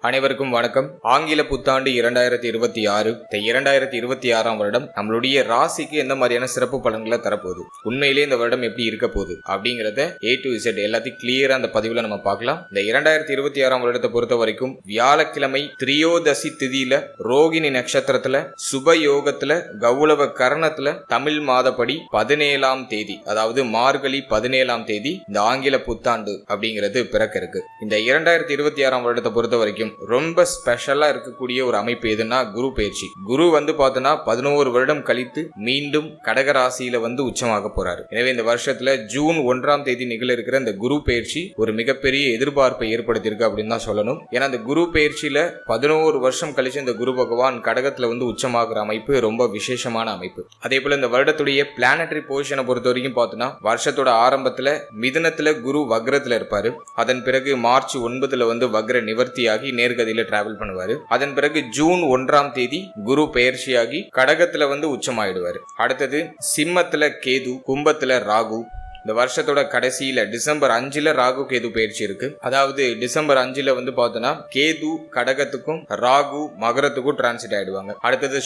அனைவருக்கும் வணக்கம். ஆங்கில புத்தாண்டு 2026. இந்த 2026ஆம் வருடம் நம்மளுடைய ராசிக்கு எந்த மாதிரியான சிறப்பு பலன்களை தரப்போகுது, உண்மையிலே இந்த வருடம் எப்படி இருக்க போகுது அப்படிங்கறத A to Z எல்லாத்தையும் கிளியரா அந்த பதிவுல நம்ம பார்க்கலாம். இந்த 2026ஆம் வருடத்தை பொறுத்த வரைக்கும் வியாழக்கிழமை திரியோதசி திதியில ரோகிணி நட்சத்திரத்துல சுப யோகத்துல கௌளவ கரணத்துல தமிழ் மாதப்படி 17ஆம் தேதி, அதாவது மார்கழி 17ஆம் தேதி இந்த ஆங்கில புத்தாண்டு அப்படிங்கிறது பிறக்க இருக்கு. இந்த 2026ஆம் வருடத்தை பொறுத்த வரைக்கும் ரொம்ப ஸ்பெஷலா இருக்கக்கூடிய ஒரு அமைப்பு எதுனா குரு பயிற்சி. குரு பார்த்தோன்னா 11 வருடம் கழித்து மீண்டும் கடக ராசியில உச்சமாக போறாரு. எனவே இந்த வருஷத்துல ஜூன் 1ஆம் தேதி நிகழ இருக்கிற இந்த குரு பயிற்சி ஒரு மிகப்பெரிய எதிர்பார்ப்பை ஏற்படுத்தியிருக்கு அப்படின்னு தான் சொல்லணும். ஏன்னா இந்த குரு பயிற்சியில 11 வருஷம் கழிச்சு இந்த குரு பகவான் கடகத்துல உச்சமாகிற அமைப்பு ரொம்ப விசேஷமான அமைப்பு. அதே போல இந்த வருடத்துடைய பிளானட்டரி பொசிஷனை பொறுத்த வரைக்கும் பார்த்தோன்னா வருஷத்தோட ஆரம்பத்துல மிதுனத்துல குரு வக்ரத்துல இருப்பாரு. அதன் பிறகு மார்ச் 9 வக்ர நிவர்த்தியாகி நேர்கதியில டிராவல் பண்ணுவாரு. அதன் பிறகு ஜூன் 1ஆம் தேதி குரு பெயர்ச்சியாகி கடகத்துல உச்சமாயிடுவாரு. அடுத்தது சிம்மத்துல கேது, கும்பத்துல ராகு. இந்த வருஷத்தோட கடைசியில டிசம்பர் 5 ராகு கேது பயிற்சி இருக்கு. அதாவது டிசம்பர் 5 பார்த்தோன்னா கேது கடகத்துக்கும் ராகு மகரத்துக்கும் டிரான்சிட் ஆயிடுவாங்க. அடுத்தது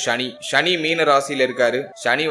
சனி மீன ராசியில இருக்காரு. சனி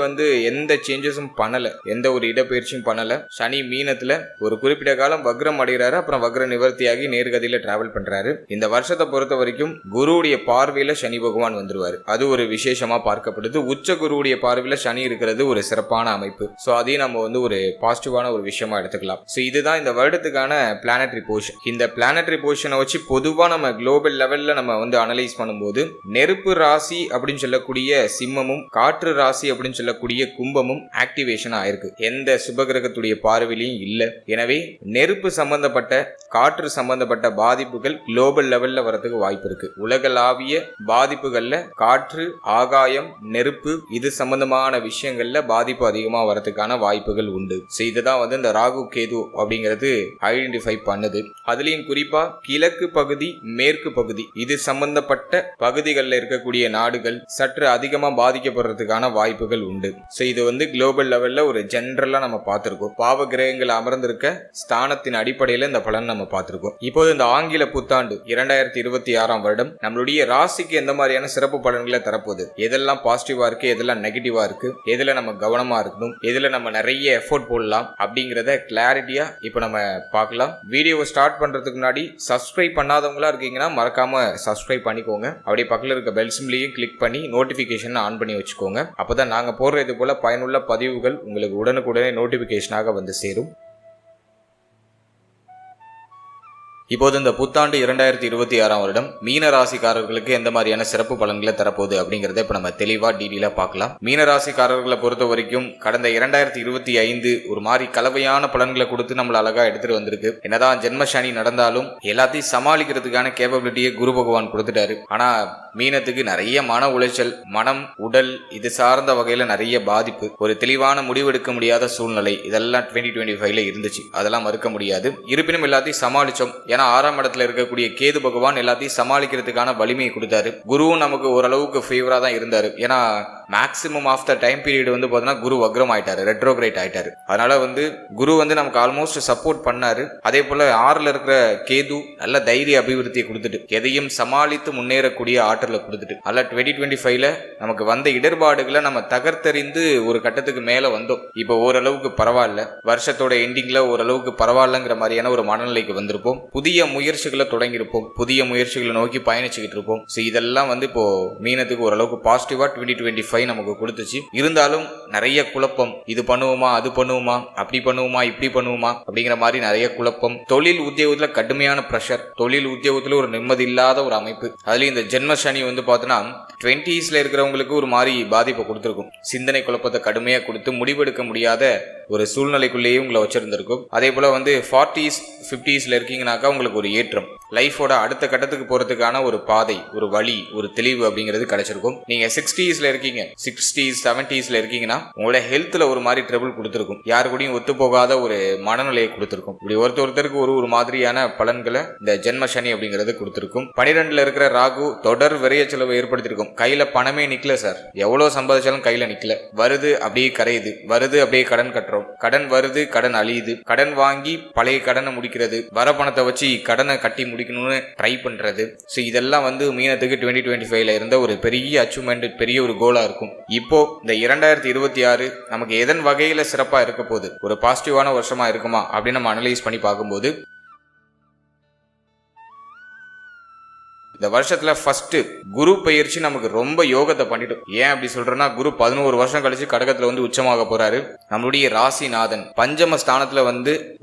எந்த சேஞ்சஸும் பண்ணல, எந்த ஒரு இடப்பெயர்ச்சியும் பண்ணல. சனி மீனத்துல ஒரு குறிப்பிட்ட காலம் வக்ரம் அடைகிறாரு, அப்புறம் வக்ர நிவர்த்தியாகி நேர்கதியில டிராவல் பண்றாரு. இந்த வருஷத்தை பொறுத்த வரைக்கும் குருவுடைய பார்வையில சனி பகவான் வந்துருவாரு. அது ஒரு விசேஷமா பார்க்கப்படுது. உச்ச குருவுடைய பார்வையில சனி இருக்கிறது ஒரு சிறப்பான அமைப்பு. சோ அதையும் நம்ம ஒரு பாசிட்டிவ் ஒரு விஷயமா எடுத்துக்கலாம். சோ இதுதான் இந்த வருடத்துக்கான பிளானட்டரி பொசிஷன். இந்த பிளானட்டரி பொசிஷனை வச்சு பொதுவா நம்ம குளோபல் லெவல்ல நம்ம அனலைஸ் பண்ணும்போது நெருப்பு ராசி அப்படின்னு சொல்லக்கூடிய சிம்மமும் காற்று ராசி அப்படின்னு சொல்லக்கூடிய கும்பமும் ஆக்டிவேஷன் ஆயிருக்கு. எந்த சுபகிரகத்துடைய பார்வையிலையும் இல்ல. எனவே நெருப்பு சம்பந்தப்பட்ட காற்று சம்பந்தப்பட்ட பாதிப்புகள் குளோபல் லெவல்ல வரதுக்கு வாய்ப்பு இருக்கு. உலகளாவிய பாதிப்புகள்ல காற்று, ஆகாயம், நெருப்பு இது சம்பந்தமான விஷயங்கள்ல பாதிப்பு அதிகமா வரதுக்கான வாய்ப்புகள் உண்டு. இதுதான் இந்த ராகு கேது அப்படிங்கிறது ஐடென்டிஃபை பண்ணுது. அதுலயும் குறிப்பா கிழக்கு பகுதி, மேற்கு பகுதி இது சம்பந்தப்பட்ட பகுதிகளில் இருக்கக்கூடிய நாடுகள் சற்று அதிகமா பாதிக்கப்படுறதுக்கான வாய்ப்புகள் உண்டு. இது குளோபல் லெவல்ல ஒரு ஜெனரலா நம்ம பார்த்திருக்கோம். பாவ கிரகங்கள் அமர்ந்திருக்க ஸ்தானத்தின் அடிப்படையில் இந்த பலன் நம்ம பார்த்திருக்கோம். இப்போது இந்த ஆங்கில புத்தாண்டு 2026ஆம் வருடம் நம்மளுடைய ராசிக்கு எந்த மாதிரியான சிறப்பு பலன்களை தரப்போகுது, எதெல்லாம் பாசிட்டிவா இருக்கு, எதெல்லாம் நெகட்டிவா இருக்கு, எதுல நம்ம கவனமா இருக்கணும், எதுல நம்ம நிறைய எஃபோர்ட் போடலாம் அப்படிங்கறத கிளாரிட்டியா இப்ப நம்ம பார்க்கலாம். வீடியோவை ஸ்டார்ட் பண்றதுக்கு முன்னாடி சப்ஸ்கிரைப் பண்ணாதவங்களா இருக்கீங்கன்னா மறக்காம சப்ஸ்கிரைப் பண்ணிக்கோங்க. அப்படியே பக்கத்துல இருக்க பெல் சிம்பிளையும் கிளிக் பண்ணி நோட்டிபிகேஷன் ஆன் பண்ணி வச்சுக்கோங்க. அப்பதான் நாங்க போடுற இது போல பயனுள்ள பதிவுகள் உங்களுக்கு உடனுக்குடனே நோட்டிபிகேஷனாக சேரும். இப்போது இந்த புத்தாண்டு 2026ஆம் வருடம் மீன ராசிக்காரர்களுக்கு எந்த மாதிரியான சிறப்பு பலன்களை தரப்போகுது அப்படிங்கறத இப்ப நம்ம தெளிவா டீடெயிலா பார்க்கலாம். மீன ராசிக்காரர்களை பொறுத்த வரைக்கும் கடந்த 2025 ஒரு மாதிரி கலவையான பலன்களை கொடுத்து நம்மள அழகா எடுத்துட்டு வந்திருக்கு. என்னதான் ஜென்ம சனி நடந்தாலும் எல்லாத்தையும் சமாளிக்கிறதுக்கான கேப்பபிலிட்டியை குரு பகவான் கொடுத்துட்டாரு. ஆனா மீனத்துக்கு நிறைய மன உளைச்சல், மனம், உடல் இது சார்ந்த வகையில நிறைய பாதிப்பு, ஒரு தெளிவான முடிவெடுக்க முடியாத சூழ்நிலை இதெல்லாம் 2025ல இருந்துச்சு. அதெல்லாம் மறுக்க முடியாது. இருப்பினும் எல்லாத்தையும் சமாளிச்சோம். 6ஆம் இடத்துல இருக்கக்கூடிய கேது பகவான் எல்லாத்தையும் சமாளிக்கிறதுக்கான வலிமையை கொடுத்தாரு. குருவும் நமக்கு ஓரளவுக்கு ஃபேவரா தான் இருந்தாரு. ஏன்னா maximum of the time period பார்த்தீங்கன்னா குரு வக்ரம் ஆயிட்டாரு, ரெட்ரோகிரேட் ஆயிட்டாரு. அதனால குரு நமக்கு ஆல்மோஸ்ட் சப்போர்ட் பண்ணாரு. அதே போல 6ல இருக்கிற கேது நல்ல தைரிய அபிவிருத்தியை கொடுத்துட்டு எதையும் சமாளித்து முன்னேறக்கூடிய ஆற்றலை கொடுத்துட்டு அல்ல 2025ல நமக்கு வந்த இடர்பாடுகளை நம்ம தகர்த்தறிந்து ஒரு கட்டத்துக்கு மேல வந்தோம். இப்போ ஓரளவுக்கு பரவாயில்ல. வருஷத்தோட எண்டிங்ல ஓரளவுக்கு பரவாயில்லங்கிற மாதிரியான ஒரு மனநிலைக்கு வந்திருப்போம். புதிய முயற்சிகளை தொடங்கியிருப்போம். புதிய முயற்சிகளை நோக்கி பயணிச்சுக்கிட்டு இருப்போம். இதெல்லாம் இப்போ மீனத்துக்கு ஓரளவுக்கு பாசிட்டிவா 2025 நமக்கு கொடுத்துச்சு. இருந்தாலும் நிறைய குழப்பம், இது பண்ணுவோமா, அது பண்ணுவோமா, அப்படி பண்ணுவோமா, இப்படி பண்ணுவோமா அப்படிங்கிற மாதிரி நிறைய குழப்பம். தொழில் உத்தியோகத்துல கடுமையான பிரஷர், தொழில் உத்தியோகத்துல ஒரு நிம்மதி இல்லாத ஒரு அமைப்பு. அதுலயும் இந்த ஜென்ம சனி பார்த்தோன்னா 20ஸ்ல இருக்கிறவங்களுக்கு ஒரு மாதிரி பாதிப்பை கொடுத்திருக்கும். சிந்தனை குழப்பத்தை கடுமையா கொடுத்து முடிவெடுக்க முடியாத ஒரு சூழ்நிலைக்குள்ளேயே உங்களை வச்சிருந்திருக்கும். அதே போல 40s 50ஸ்ல இருக்கீங்கன்னாக்கா உங்களுக்கு ஒரு ஏற்றம், லைஃபோட அடுத்த கட்டத்துக்கு போறதுக்கான ஒரு பாதை, ஒரு வழி, ஒரு தெளிவு அப்படிங்கிறது கிடைச்சிருக்கும். நீங்க 60ஸ்ல இருக்கீங்க, 60s 70ஸ்ல இருக்கீங்கன்னா உங்களோட ஹெல்த்ல ஒரு மாதிரி ட்ரபிள் கொடுத்திருக்கும். யாரு கூடயும் ஒத்து போகாத ஒரு மனநிலையை கொடுத்திருக்கும். இப்படி ஒருத்தருக்கு ஒரு மாதிரியான பலன்களை இந்த ஜென்ம சனி அப்படிங்கிறது கொடுத்திருக்கும். 12ல இருக்கிற ராகு தொடர் விரைய செலவு ஏற்படுத்திருக்கும். கையில பணமே நிக்கல சார், எவ்வளவு சம்பாதிச்சாலும் கையில நிக்கல, வருது அப்படியே கரையுது, வருது அப்படியே கடன் கட்டுறோம், பண்றோம். கடன் வருது, கடன் அழியுது, கடன் வாங்கி பழைய கடனை முடிக்கிறது, வர பணத்தை வச்சு கடனை கட்டி முடிக்கணும்னு ட்ரை பண்றது. ஸோ இதெல்லாம் மீனத்துக்கு 2025ல இருந்த ஒரு பெரிய அச்சீவ்மெண்ட், பெரிய ஒரு கோலா இருக்கும். இப்போ இந்த 2026 நமக்கு எதன் வகையில சிறப்பா இருக்க போகுது, ஒரு பாசிட்டிவான வருஷமா இருக்குமா அப்படின்னு நம்ம அனலைஸ் பண்ணி பார்க்கும்போது, இந்த வருஷத்துல ஃபர்ஸ்ட் குரு பயிற்சி நமக்கு ரொம்ப யோகத்தை பண்ணிட்டோம். ஏன் அப்படி சொல்றேன்னா, குரு 11 வருஷம் கழிச்சு கடகத்துல உச்சமாக போறாரு. நம்மளுடைய ராசிநாதன் பஞ்சம ஸ்தானத்துல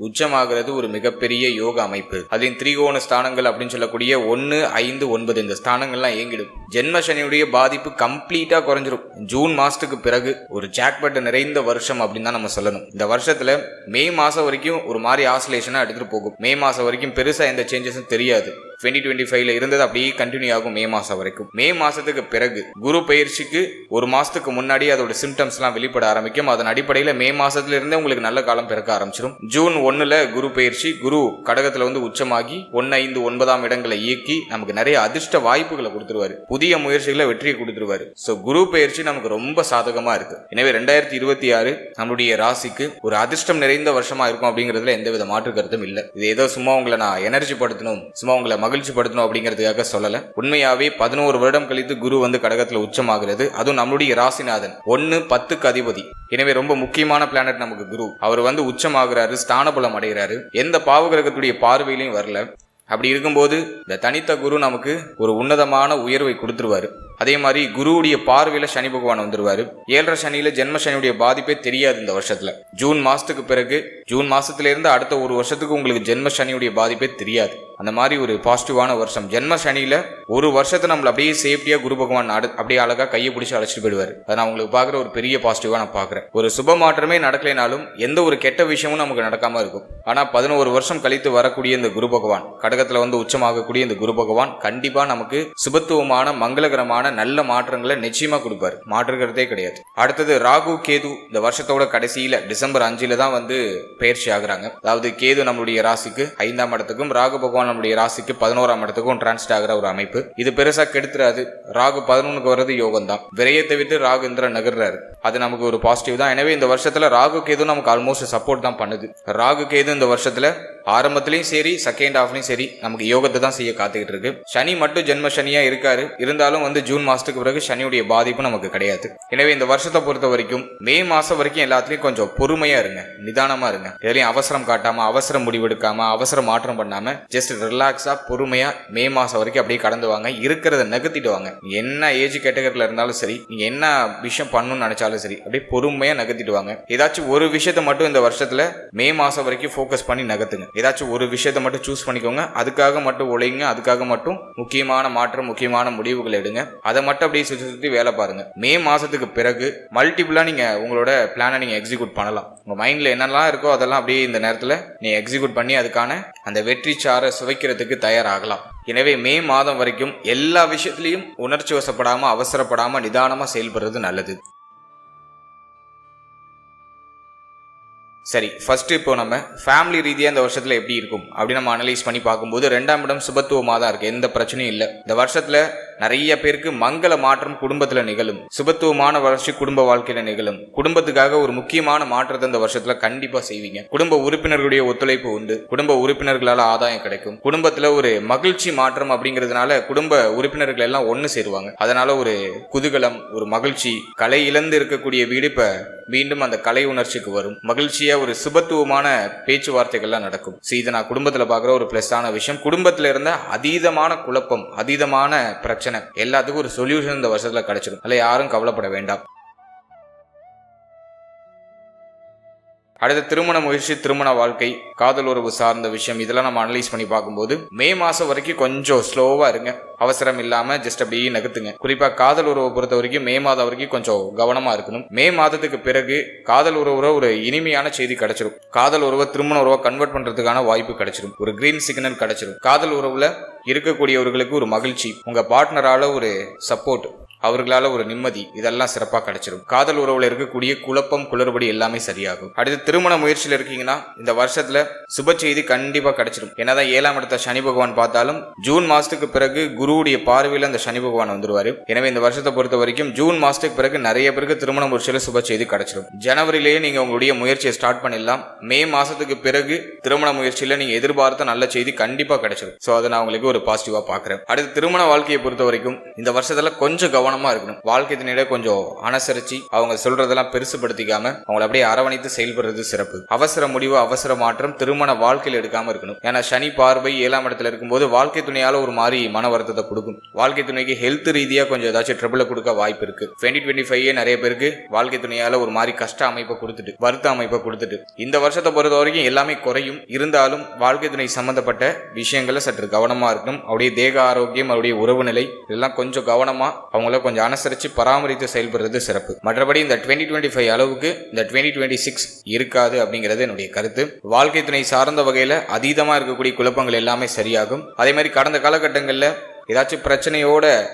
உச்சமாகிறது ஒரு மிகப்பெரிய யோக அமைப்பு. அதின் திரிகோண ஸ்தானங்கள் அப்படின்னு சொல்லக்கூடிய 1, 5, 9 இந்த ஸ்தானங்கள்லாம் இயங்கிடும். ஜென்ம சனியுடைய பாதிப்பு கம்ப்ளீட்டா குறைஞ்சிரும். ஜூன் மாசத்துக்கு பிறகு ஒரு ஜாக்பட் நிறைந்த வருஷம் அப்படின்னு தான் நம்ம சொல்லணும். இந்த வருஷத்துல மே மாசம் வரைக்கும் ஒரு மாதிரி ஆசிலேஷனா எடுத்துட்டு போகும். மே மாசம் வரைக்கும் பெருசா எந்த சேஞ்சஸும் தெரியாது. 2025ல இருந்தது அப்படியே கண்டினியூ ஆகும் மே மாசம் வரைக்கும். மே மாசத்துக்கு பிறகு குரு பயிற்சிக்கு ஒரு மாசத்துக்கு முன்னாடி அதோட சிம்டம்ஸ் எல்லாம் வெளிப்பட ஆரம்பிக்கும். அதன் அடிப்படையில மே மாசத்துல இருந்தே உங்களுக்கு நல்ல காலம் பிறக்க ஆரம்பிச்சிடும். ஜூன் 1ல குரு பயிற்சி, குரு கடகத்துல உச்சமாகி 1, 5, 9ஆம் இடங்களை இயக்கி நமக்கு நிறைய அதிர்ஷ்ட வாய்ப்புகளை கொடுத்துருவாரு. புதிய முயற்சிகளை வெற்றியை கொடுத்துருவாரு. சோ குரு பயிற்சி நமக்கு ரொம்ப சாதகமா இருக்கு. எனவே 2026 நம்மளுடைய ராசிக்கு ஒரு அதிர்ஷ்டம் நிறைந்த வருஷமா இருக்கும் அப்படிங்கிறதுல எந்தவித மாற்று கருத்தும் இல்லை. இது ஏதோ சும்மா உங்களை நான் எனர்ஜி படுத்தணும், சும்மா உங்களை மகிழ்ச்சி படுத்தணும் அப்படிங்கிறதுக்காக சொல்லல. உண்மையாவே 11 வருடம் கழித்து குரு கடகத்துல உச்சமாகிறது. அதுவும் நம்மளுடைய ராசிநாதன் 1, 10க்கு அதிபதி. எனவே ரொம்ப முக்கியமான பிளானட் நமக்கு குரு. அவர் உச்சமாகிறாரு, ஸ்தான பலம் அடைகிறாரு, எந்த பாவகிரகத்துடைய பார்வையிலையும் வரல. அப்படி இருக்கும்போது இந்த தனித்த குரு நமக்கு ஒரு உன்னதமான உயர்வை கொடுத்துருவாரு. அதே மாதிரி குருவுடைய பார்வையில சனி பகவான் வந்துருவாரு. 7.5 சனியில ஜென்ம சனியுடைய பாதிப்பே தெரியாது இந்த வருஷத்துல. ஜூன் மாசத்துக்கு பிறகு, ஜூன் மாசத்துல இருந்து அடுத்த ஒரு வருஷத்துக்கு உங்களுக்கு ஜென்ம சனியுடைய பாதிப்பே தெரியாது. அந்த மாதிரி ஒரு பாசிட்டிவான வருஷம். ஜென்ம சனியில ஒரு வருஷத்தை நம்மள அப்படியே சேஃப்டியா குரு பகவான் அப்படியே அழகா கையை பிடிச்சி அழைச்சிட்டு போயிடுவாரு. அதை நான் உங்களுக்கு பாக்குற ஒரு பெரிய பாசிட்டிவா நான் பாக்குறேன். ஒரு சுப மாற்றமே நடக்கலைனாலும் எந்த ஒரு கெட்ட விஷயமும் நமக்கு நடக்காம இருக்கும். ஆனா 11 வருஷம் கழித்து வரக்கூடிய இந்த குரு பகவான், கடகத்துல உச்சமாகக்கூடிய இந்த குரு பகவான் கண்டிப்பா நமக்கு சுபத்துவமான மங்களகரமான நல்ல மாற்றங்களை நிச்சயமா கொடுப்பாரு. மாற்றுகிறதே கிடையாது. அடுத்தது ராகு கேது இந்த வருஷத்தோட கடைசியில டிசம்பர் 5ல தான் பயிற்சி ஆகுறாங்க. அதாவது கேது நம்மளுடைய ராசிக்கு 5ஆம் இடத்துக்கும், ராகு பகவான் நம்மளுடைய ராசிக்கு 11ஆம் இடத்துக்கும் டிரான்ஸ்ட் ஆகிற ஒரு அமைப்பு. இது பெருசா கெடுத்துறாது. ராகு 11க்கு வர்றது யோகம் தான். விரயத்தை விட்டு ராகு இந்திரன் நகர்றாரு. அது நமக்கு ஒரு பாசிட்டிவ் தான். எனவே இந்த வருஷத்துல ராகு கேது நமக்கு ஆல்மோஸ்ட் சப்போர்ட் தான் பண்ணுது. ராகு கேது இந்த வருஷத்துல ஆரம்பத்திலையும் சரி, செகண்ட் ஹாஃப்லயும் சரி நமக்கு யோகத்தை தான் செய்ய காத்துக்கிட்டு இருக்கு. சனி மட்டும் ஜென்ம சனியா இருக்காரு. இருந்தாலும் ஜூன் மாசத்துக்கு பிறகு சனியுடைய பாதிப்பு நமக்கு கிடையாது. எனவே இந்த வருஷத்தை பொறுத்த வரைக்கும் மே மாசம் வரைக்கும் எல்லாத்துலயும் கொஞ்சம் பொறுமையா இருங்க, நிதானமா இருங்க. எதுலையும் அவசரம் காட்டாம, அவசர முடிவெடுக்காம, அவசர மாற்றம் பண்ணாம ஜஸ்ட் ரிலாக்ஸா பொறுமையா மே மாசம் வரைக்கும் அப்படியே கடந்து வாங்க. இருக்கிறத நகர்த்திட்டு வாங்க. என்ன ஏஜ் கேட்டகரியில இருந்தாலும் சரி, நீங்க என்ன விஷயம் பண்ணணும்னு நினைச்சாலும் சரி, அப்படியே பொறுமையா நகர்த்திட்டு வாங்க. ஏதாச்சும் ஒரு விஷயத்தை மட்டும் இந்த வருஷத்துல மே மாசம் வரைக்கும் ஃபோக்கஸ் பண்ணி நகர்த்துங்க. ஏதாச்சும் ஒரு விஷயத்தை மட்டும் சூஸ் பண்ணிக்கோங்க. அதுக்காக மட்டும் உழைங்க. அதுக்காக மட்டும் முக்கியமான மாற்றம், முக்கியமான முடிவுகள் எடுங்க. அதை மட்டும் அப்படியே சுற்றி வேலை பாருங்க. மே மாசத்துக்கு பிறகு மல்டிபிளா நீங்க உங்களோட பிளானை நீங்க எக்ஸிக்யூட் பண்ணலாம். உங்க மைண்ட்ல என்னெல்லாம் இருக்கோ அதெல்லாம் அப்படியே இந்த நேரத்துல நீங்க எக்ஸிக்யூட் பண்ணி அதுக்கான அந்த வெற்றி சாரை சுவைக்கிறதுக்கு தயாராகலாம். எனவே மே மாதம் வரைக்கும் எல்லா விஷயத்திலையும் உணர்ச்சி வசப்படாம, அவசரப்படாம, நிதானமா செயல்படுறது நல்லது. சரி, ஃபர்ஸ்ட் இப்போ நம்ம ஃபேமிலி ரீதியாக இந்த வருஷத்துல எப்படி இருக்கும் அப்படின்னு நம்ம அனலைஸ் பண்ணி பார்க்கும்போது 2ஆம் இடம் சுபத்துவமாக தான் இருக்கு. எந்த பிரச்சனையும் இல்லை. இந்த வருஷத்துல நிறைய பேருக்கு மங்கள மாற்றம் குடும்பத்துல நிகழும். சுபத்துவமான வளர்ச்சி குடும்ப வாழ்க்கையில நிகழும். குடும்பத்துக்காக ஒரு முக்கியமான மாற்றத்தை இந்த வருஷத்துல கண்டிப்பா செய்வீங்க. குடும்ப உறுப்பினர்களுடைய ஒத்துழைப்பு உண்டு. குடும்ப உறுப்பினர்களால ஆதாயம் கிடைக்கும். குடும்பத்துல ஒரு மகிழ்ச்சி மாற்றம் அப்படிங்கிறதுனால குடும்ப உறுப்பினர்கள் எல்லாம் ஒன்னு சேருவாங்க. அதனால ஒரு குதூகலம், ஒரு மகிழ்ச்சி. கலை இழந்து இருக்கக்கூடிய வீடு இப்ப மீண்டும் அந்த கலை உணர்ச்சிக்கு வரும். மகிழ்ச்சியா ஒரு சுபத்துவமான பேச்சுவார்த்தைகள்லாம் நடக்கும். இதை நான் குடும்பத்துல பாக்குற ஒரு பிளஸான விஷயம். குடும்பத்துல இருந்த அதீதமான குழப்பம், அதீதமான பிரச்சனை எல்லாத்துக்கும் ஒரு சொல்யூஷன் இந்த வருஷத்துல கிடைச்சிடும். அதுல யாரும் கவலைப்பட வேண்டாம். அடுத்த திருமண முயற்சி, திருமண வாழ்க்கை, காதல் உறவு சார்ந்த விஷயம், இதெல்லாம் நம்ம அனலைஸ் பண்ணி பார்க்கும்போது மே மாசம் வரைக்கும் கொஞ்சம் ஸ்லோவா இருங்க. அவசரம் இல்லாம ஜஸ்ட் அப்படியே நகர்த்துங்க. குறிப்பா காதல் உறவை பொறுத்த வரைக்கும் மே மாதம் வரைக்கும் கொஞ்சம் கவனமா இருக்கணும். மே மாதத்துக்கு பிறகு காதல் உறவுல ஒரு இனிமையான செய்தி கிடைச்சிடும். காதல் உறவை திருமண உறவை கன்வெர்ட் பண்றதுக்கான வாய்ப்பு கிடைச்சிடும். ஒரு கிரீன் சிக்னல் கிடைச்சிடும். காதல் உறவுல இருக்கக்கூடியவர்களுக்கு ஒரு மகிழ்ச்சி, உங்க பார்ட்னரால ஒரு சப்போர்ட், அவர்களால ஒரு நிம்மதி, இதெல்லாம் சிறப்பாக கிடைச்சிடும். காதல் உறவுல இருக்கக்கூடிய குழப்பம், குளறுபடி எல்லாமே சரியாகும். அடுத்து திருமண முயற்சியில் இருக்கீங்கன்னா இந்த வருஷத்துல சுப செய்தி கண்டிப்பா கிடைச்சிடும். என்னதான் 7ஆம் இடத்த சனி பகவான் பார்த்தாலும் ஜூன் மாசத்துக்கு பிறகு குரு குருவுடைய பார்வையில் அந்த சனி பகவான் வந்துருவாரு. எனவே இந்த வருஷத்தை பொறுத்த வரைக்கும் ஜூன் மாசத்துக்கு பிறகு நிறைய பேருக்கு திருமண முயற்சியில சுப செய்தி கிடைச்சிடும். ஜனவரியிலேயே நீங்க உங்களுடைய முயற்சியை ஸ்டார்ட் பண்ணிடலாம். மே மாசத்துக்கு பிறகு திருமண முயற்சியில நீங்க எதிர்பார்த்த நல்ல செய்தி கண்டிப்பா கிடைச்சிடும். சோ அதை நான் உங்களுக்கு ஒரு பாசிட்டிவா பாக்குறேன். அடுத்து திருமண வாழ்க்கையை பொறுத்த வரைக்கும் இந்த வருஷத்துல கொஞ்சம் கவனமா இருக்கணும். வாழ்க்கை துணையிட கொஞ்சம் அனுசரிச்சு அவங்க சொல்றதெல்லாம் பெருசுபடுத்திக்காம அவங்களை அப்படியே அரவணைத்து செயல்படுறது சிறப்பு. அவசர முடிவு அவசர மாற்றம் திருமண வாழ்க்கையில் எடுக்காம இருக்கணும். ஏன்னா சனி பார்வை 7ஆம் இடத்துல இருக்கும்போது வாழ்க்கை துணையால ஒரு மாதிரி மன வருத்தத்தை கொடுக்கும். வாழ்க்கை துணைக்கு ஹெல்த் ரீதியா கொஞ்சம் ஏதாச்சும் ட்ரபிள கொடுக்க வாய்ப்பு இருக்கு. 2025 நிறைய பேருக்கு வாழ்க்கை துணையால ஒரு மாதிரி கஷ்ட அமைப்பை கொடுத்துட்டு வருத்த அமைப்பை கொடுத்துட்டு இந்த வருஷத்தை பொறுத்த வரைக்கும் எல்லாமே குறையும். இருந்தாலும் வாழ்க்கை துணை சம்பந்தப்பட்ட விஷயங்கள்ல சற்று கவனமா இருக்கணும். அவருடைய தேக ஆரோக்கியம் அவருடைய உறவு நிலை இதெல்லாம் கொஞ்சம் கவனமா அவங்கள கொஞ்சம் அனுசரிச்சு பராமரித்து செயல்படுறது சிறப்பு. மற்றபடி இந்த 2025 அளவுக்கு இந்த 2026 இருக்காது அப்படிங்கிறது என்னுடைய கருத்து. வாழ்க்கை துணை சார்ந்த வகையில அதீதமா இருக்கக்கூடிய குழப்பங்கள் எல்லாமே சரியாகும். அதே மாதிரி கடந்த காலகட்டங்களில் ஏதாச்சும் பிரச்சனையோட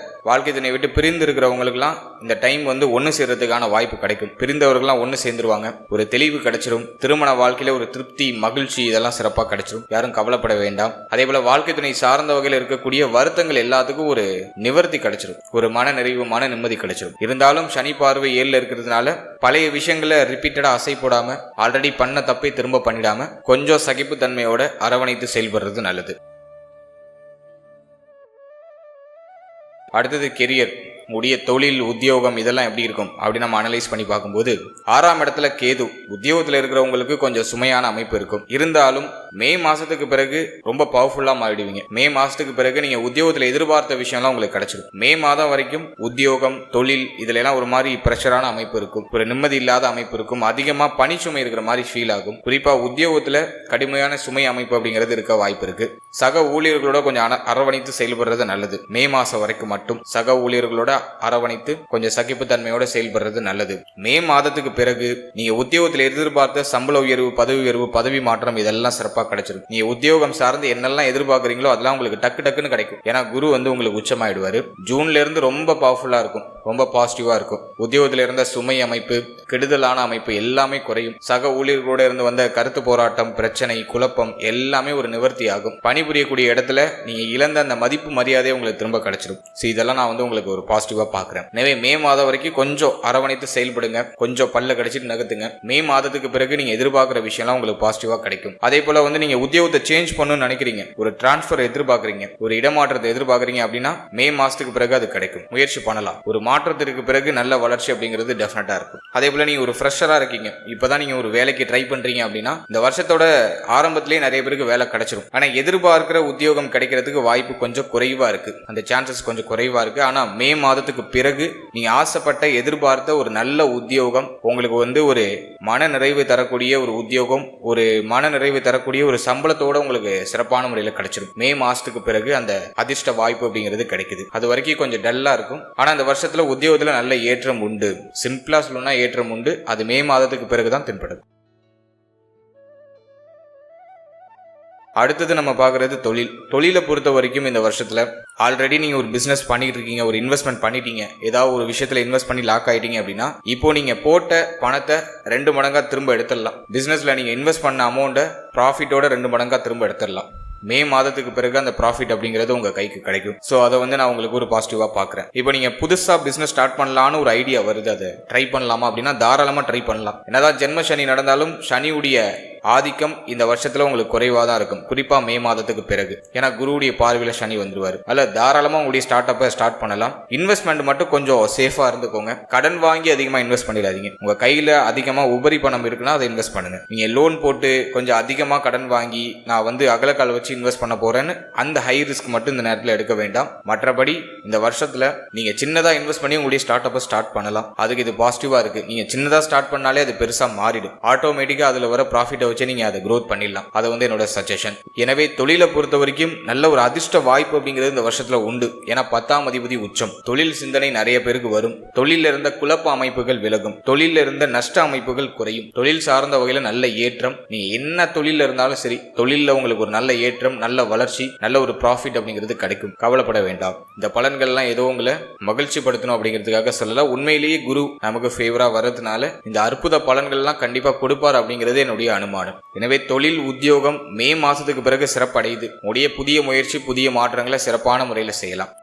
வாழ்க்கை துணை விட்டு பிரிந்து இருக்கிறவங்களுக்குலாம் இந்த டைம் ஒன்று சேர்றதுக்கான வாய்ப்பு கிடைக்கும். பிரிந்தவர்கள்லாம் ஒன்று சேர்ந்துருவாங்க. ஒரு தெளிவு கிடைச்சிடும். திருமண வாழ்க்கையில ஒரு திருப்தி மகிழ்ச்சி இதெல்லாம் சிறப்பாக கிடைச்சிடும். யாரும் கவலைப்பட வேண்டாம். அதே போல வாழ்க்கை துணை சார்ந்த வகையில் இருக்கக்கூடிய வருத்தங்கள் எல்லாத்துக்கும் ஒரு நிவர்த்தி கிடைச்சிடும். ஒரு மன நிறைவு மன நிம்மதி கிடைச்சிடும். இருந்தாலும் சனி பார்வை 7ல் இருக்கிறதுனால பழைய விஷயங்களை ரிப்பீட்டடா அசை போடாம ஆல்ரெடி பண்ண தப்பை திரும்ப பண்ணிடாம கொஞ்சம் சகிப்பு தன்மையோட அரவணைத்து செயல்படுறது நல்லது. அடுத்தது கெரியர், உடைய தொழில் உத்தியோகம் இதெல்லாம் எப்படி இருக்கும் அப்படி நம்ம அனலைஸ் பண்ணி பார்க்கும்போது 6ஆம் இடத்துல கேது. உத்தியோகத்தில் இருக்கிறவங்களுக்கு கொஞ்சம் சுமையான அமைப்பு இருக்கும். இருந்தாலும் மே மாசத்துக்கு பிறகு ரொம்ப பவர்ஃபுல்லா மாறிடுவீங்க. மே மாசத்துக்கு பிறகு நீங்க உத்தியோகத்தில் எதிர்பார்த்த விஷயம்லாம் உங்களுக்கு கிடைச்சிடும். மே மாதம் வரைக்கும் உத்தியோகம் தொழில் இதுல எல்லாம் ஒரு மாதிரி பிரஷரான அமைப்பு இருக்கும். ஒரு நிம்மதி இல்லாத அமைப்பு இருக்கும். அதிகமா பணி சுமை இருக்கிற மாதிரி ஃபீல் ஆகும். குறிப்பா உத்தியோகத்துல கடுமையான சுமை அமைப்பு அப்படிங்கிறது இருக்க வாய்ப்பு இருக்கு. சக ஊழியர்களோட கொஞ்சம் அரவணைத்து செயல்படுறது நல்லது. மே மாசம் வரைக்கும் மட்டும் சக ஊழியர்களோட அரவணைத்து கொஞ்சம் சகிப்புத்தன்மையோட செயல்படுறது நல்லது. மே மாதத்துக்கு பிறகு நீங்க உத்தியோகத்தில் எதிர்பார்த்த சம்பள உயர்வு பதவி மாற்றம் இதெல்லாம் சிறப்பாக கிடைச்சிடும். நீங்க உத்தியோகம் சார்ந்து என்னெல்லாம் எதிர்பார்க்கறீங்களோ அதெல்லாம் உங்களுக்கு டக்குன்னு கிடைக்கும். ஏன்னா குரு உங்களுக்கு உச்சமாயிடுவாரு. ஜூன்ல இருந்து ரொம்ப பவர்ஃபுல்லா இருக்கும். ரொம்ப பாசிட்டிவா இருக்கும். உத்தியோகத்தில் இருந்த சுமை அமைப்பு கெடுதலான அமைப்பு எல்லாமே குறையும். சக ஊழியர்களோட இருந்து வந்த கருத்து போராட்டம் பிரச்சனை குழப்பம் எல்லாமே ஒரு நிவர்த்தி ஆகும். பணிபுரியக்கூடிய இடத்துல நீங்க இழந்த அந்த மதிப்பு மரியாதை உங்களுக்கு திரும்ப கிடைச்சிடும். இதெல்லாம் நான் உங்களுக்கு ஒரு பாசிட்டிவா பாக்குறேன். எனவே மே மாதம் வரைக்கும் கொஞ்சம் அரவணைத்து செயல்படுங்க. கொஞ்சம் பல்ல கடிச்சிட்டு நகர்த்துங்க. மே மாதத்துக்கு பிறகு நீங்க எதிர்பார்க்கிற விஷயம்லாம் உங்களுக்கு பாசிட்டிவா கிடைக்கும். அதே போல நீங்க உத்தியோகத்தை சேஞ்ச் பண்ணணும்னு நினைக்கிறீங்க, ஒரு டிரான்ஸ்பர் எதிர்பார்க்கறீங்க, ஒரு இடமாற்றத்தை எதிர்பார்க்கறீங்க அப்படின்னா மே மாசத்துக்கு பிறகு அது கிடைக்கும். முயற்சி பண்ணலாம். ஒரு மாற்றத்திற்கு பிறகு நல்ல வளர்ச்சி அப்படிங்கிறது டெஃபினட்டா இருக்கும். அதே போல நீங்க ஒரு ஃப்ரெஷரா இருக்கீங்க, இப்பதான் நீங்க ஒரு வேலைக்கு ட்ரை பண்றீங்க அப்படின்னா இந்த வருஷத்தோட ஆரம்பத்திலேயே நிறைய பேருக்கு வேலை கிடைச்சிடும். ஆனா எதிர்பார்க்கிற உத்தியோகம் கிடைக்கிறதுக்கு வாய்ப்பு கொஞ்சம் குறைவா இருக்கு. அந்த சான்சஸ் கொஞ்சம் குறைவா இருக்கு. ஆனா மே மாதத்துக்கு பிறகு நீங்க ஆசைப்பட்ட எதிர்பார்த்த ஒரு நல்ல உத்தியோகம் உங்களுக்கு ஒரு மன நிறைவு தரக்கூடிய ஒரு உத்தியோகம், ஒரு மன நிறைவு தரக்கூடிய ஒரு சம்பளத்தோட உங்களுக்கு சிறப்பான முறையில் கிடைச்சிடும். மே மாசத்துக்கு பிறகு அந்த அதிர்ஷ்ட வாய்ப்பு அப்படிங்கிறது கிடைக்குது. அது வரைக்கும் கொஞ்சம் டல்லா இருக்கும். ஆனா அந்த வருஷத்துல உத்தியோகத்துல நல்ல ஏற்றம் உண்டு. சிம்பிளா சொல்லணும்னா ஏற்றம் உண்டு. அது மே மாதத்துக்கு பிறகுதான் தென்படுது. அடுத்தது நம்ம பார்க்கறது தொழிலை பொறுத்த வரைக்கும் இந்த வருஷத்துல ஆல்ரெடி நீங்க ஒரு பிசினஸ் பண்ணிட்டு இருக்கீங்க, ஒரு இன்வெஸ்ட்மெண்ட் பண்ணிட்டீங்க, ஏதாவது ஒரு விஷயத்துல இன்வெஸ்ட் பண்ணி லாக் ஆயிட்டீங்க அப்படின்னா இப்போ நீங்க போட்ட பணத்தை 2 மடங்கா திரும்ப எடுத்துடலாம். பிசினஸ்ல நீங்க இன்வெஸ்ட் பண்ண அமௌண்ட்டை ப்ராஃபிட்டோட 2 மடங்கா திரும்ப எடுத்துடலாம். மே மாதத்துக்கு பிறகு அந்த ப்ராஃபிட் அப்படிங்கிறது உங்க கைக்கு கிடைக்கும். ஸோ அதை நான் உங்களுக்கு ஒரு பாசிட்டிவா பாக்குறேன். இப்போ நீங்க புதுசா பிசினஸ் ஸ்டார்ட் பண்ணலான்னு ஒரு ஐடியா வருது, அதை ட்ரை பண்ணலாமா அப்படின்னா தாராளமா ட்ரை பண்ணலாம். என்னதான் ஜென்ம சனி நடந்தாலும் சனியுடைய ஆதிக்கம் இந்த வருஷத்துல உங்களுக்கு குறைவா தான் இருக்கும். குறிப்பா மே மாதத்துக்கு பிறகு. ஏன்னா குருவுடைய பார்வையில சனி வந்துருவாரு. அல்ல தாராளமா உங்களுடைய ஸ்டார்ட் அப்பை ஸ்டார்ட் பண்ணலாம். இன்வெஸ்ட்மெண்ட் மட்டும் கொஞ்சம் சேஃபா இருந்துக்கோங்க. கடன் வாங்கி அதிகமா இன்வெஸ்ட் பண்ணிடாதீங்க. உங்க கையில அதிகமா உபரி பணம் இருக்குன்னா அதை இன்வெஸ்ட் பண்ணுங்க. நீங்க லோன் போட்டு கொஞ்சம் அதிகமா கடன் வாங்கி நான் அகலக்கால் வச்சு இன்வெஸ்ட் பண்ண போறேன்னு அந்த ஹை ரிஸ்க் மட்டும் இந்த நேரத்தில் எடுக்க வேண்டாம். மற்றபடி இந்த வருஷத்துல நீங்க சின்னதா இன்வெஸ்ட் பண்ணி உங்களுடைய ஸ்டார்ட் அப்பை ஸ்டார்ட் பண்ணலாம். அதுக்கு இது பாசிட்டிவா இருக்கு. நீங்க சின்னதா ஸ்டார்ட் பண்ணாலே அது பெருசா மாறிடும். ஆட்டோமேட்டிக்கா அதுல வர ப்ராஃபிட்டை வச்சு நீங்க அதை growth பண்ணிடலாம். அது என்னோட சஜஷன். எனவே தொழிலை பொறுத்த வரைக்கும் நல்ல ஒரு அதிர்ஷ்ட வாய்ப்பு அப்படிங்கிறது இந்த வருஷத்துல உண்டு. ஏன்னா 10ஆம் அதிபதி உச்சம். தொழில் சிந்தனை நிறைய பேருக்கு வரும். தொழில இருந்த குழப்ப அமைப்புகள் விலகும். தொழில இருந்த நஷ்ட அமைப்புகள் குறையும். தொழில் சார்ந்த வகையில நல்ல ஏற்றம். நீங்க என்ன தொழில இருந்தாலும் சரி, தொழில உங்களுக்கு ஒரு நல்ல ஏற்றம், நல்ல வளர்ச்சி, நல்ல ஒரு ப்ராஃபிட் அப்படிங்கிறது கிடைக்கும். கவலைப்பட வேண்டாம். இந்த பலன்கள்லாம் ஏதோ உங்களை மகிழ்ச்சி படுத்தணும் அப்படிங்கிறதுக்காக சொல்லல. உண்மையிலேயே குரு நமக்கு ஃபேவரா வர்றதுனால இந்த அற்புத பலன்கள்லாம் கண்டிப்பா கொடுப்பார் அப்படிங்கிறது என்னுடைய அனுமானம். எனவே தொழில் உத்தியோகம் மே மாசத்துக்கு பிறகு சிறப்படையுது. உடைய புதிய முயற்சி புதிய மாற்றங்களை சிறப்பான முறையில் செய்யலாம்.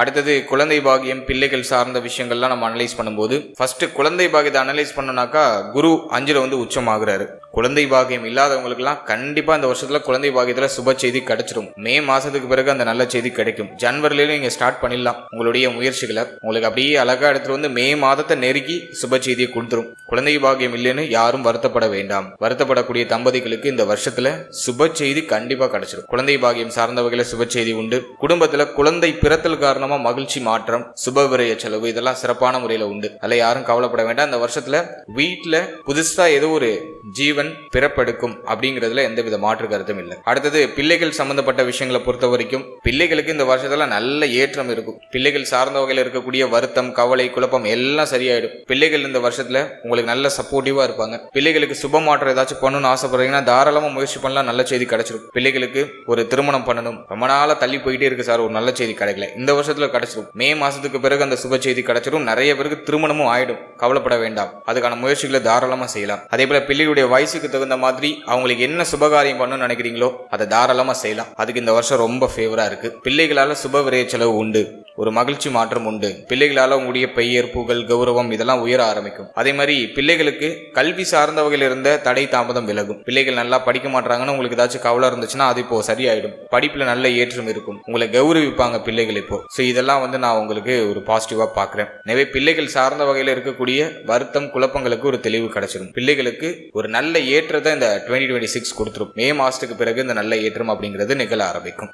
அடுத்தது குழந்தை பாகியம், பிள்ளைகள் சார்ந்த விஷயங்கள்லாம் நம்ம அனலைஸ் பண்ணும்போது ஃபர்ஸ்ட் குழந்தை பாகியத்தை அனலைஸ் பண்ணோம்னாக்கா குரு 5ல் வந்து உச்சமாகிறாரு. குழந்தை பாகியம் இல்லாதவங்களுக்குலாம் கண்டிப்பா இந்த வருஷத்துல குழந்தை பாகியத்துல சுப செய்தி கிடைச்சிடும். மே மாசத்துக்கு பிறகு அந்த நல்ல செய்தி கிடைக்கும். ஜனவரியில நீங்க ஸ்டார்ட் பண்ணிடலாம் உங்களுடைய முயற்சிகளை. உங்களுக்கு அப்படியே அழகா எடுத்துட்டு வந்து மே மாதத்தை நெருக்கி சுப செய்தியை கொடுத்துரும். குழந்தை பாகியம் இல்லைன்னு யாரும் வருத்தப்பட வேண்டாம். வருத்தப்படக்கூடிய தம்பதிகளுக்கு இந்த வருஷத்துல சுப செய்தி கண்டிப்பா கிடைச்சிடும். குழந்தை பாகியம் சார்ந்த வகையில சுப செய்தி உண்டு. குடும்பத்துல குழந்தை பிறத்தல் காரணமா மகிழ்ச்சி, மாற்றம், சுப விரய செலவு இதெல்லாம் சிறப்பான முறையில உண்டு. அதில் யாரும் கவலைப்பட வேண்டாம். இந்த வருஷத்துல வீட்டுல புதுசா ஏதோ ஒரு ஜீவன் பிறப்பெடுக்கும் அப்படிங்கிறதுல எந்தவித மாற்று கருத்தும் இல்லை. அடுத்தது பிள்ளைகள் சம்பந்தப்பட்ட விஷயங்களை பொறுத்த வரைக்கும் பிள்ளைகளுக்கு இந்த வருஷத்துல நல்ல ஏற்றம் இருக்கும். பிள்ளைகள் சார்ந்த வகையில் இருக்கக்கூடிய வருத்தம், கவலை, குழப்பம் எல்லாம் சரியாயிடும். பிள்ளைகள் இந்த வருஷத்துல உங்களுக்கு நல்ல சப்போர்ட்டிவா இருப்பாங்க. பிள்ளைகளுக்கு சுப மாற்றம் ஏதாச்சும் பண்ணணும்னு ஆசைப்படுறீங்கன்னா தாராளமா முயற்சி பண்ணலாம், நல்ல செய்தி கிடைச்சிடும். பிள்ளைகளுக்கு ஒரு திருமணம் பண்ணணும், ரொம்ப நாளா தள்ளி போயிட்டே இருக்கு சார், ஒரு நல்ல செய்தி கிடைக்கல, இந்த வருஷத்துல கிடைச்சிடும். மே மாசத்துக்கு பிறகு அந்த சுப செய்தி கிடைச்சிடும். நிறைய பேருக்கு திருமணமும் ஆயிடும். கவலைப்பட வேண்டாம், அதுக்கான முயற்சிகளை தாராளமா செய்யலாம். அதே போல பிள்ளைகளுடைய வயசுக்கு தகுந்த மாதிரி அவங்களுக்கு என்ன சுபகாரியம் பண்ணணும்னு நினைக்கிறீங்களோ அதை தாராளமா செய்யலாம். அதுக்கு இந்த வருஷம் ரொம்ப ஃபேவரா இருக்கு. பிள்ளைகளால சுப விரய செலவு உண்டு, ஒரு மகிழ்ச்சி மாற்றம் உண்டு. பிள்ளைகளால உங்களுடைய பெயர், புகழ், கௌரவம் இதெல்லாம் உயர ஆரம்பிக்கும். அதே மாதிரி பிள்ளைகளுக்கு கல்வி சார்ந்த வகையில் இருந்த தடை தாமதம் விலகும். பிள்ளைகள் நல்லா படிக்க மாட்டாங்கன்னு உங்களுக்கு ஏதாச்சும் கவலை இருந்துச்சுன்னா அது இப்போ சரியாயிடும். படிப்புல நல்ல ஏற்றம் இருக்கும். உங்களை கௌரவிப்பாங்க பிள்ளைகள் இப்போ. ஸோ இதெல்லாம் வந்து நான் உங்களுக்கு ஒரு பாசிட்டிவா பாக்குறேன். எனவே பிள்ளைகள் சார்ந்த வகையில் இருக்கக்கூடிய வருத்தம், குழப்பங்களுக்கு ஒரு தெளிவு கிடைச்சிடும். பிள்ளைகளுக்கு ஒரு நல்ல ஏற்றத்தை இந்த 2026 கொடுத்துரும். மே மாசத்துக்கு பிறகு இந்த நல்ல ஏற்றம் அப்படிங்கிறது நிகழ ஆரம்பிக்கும்.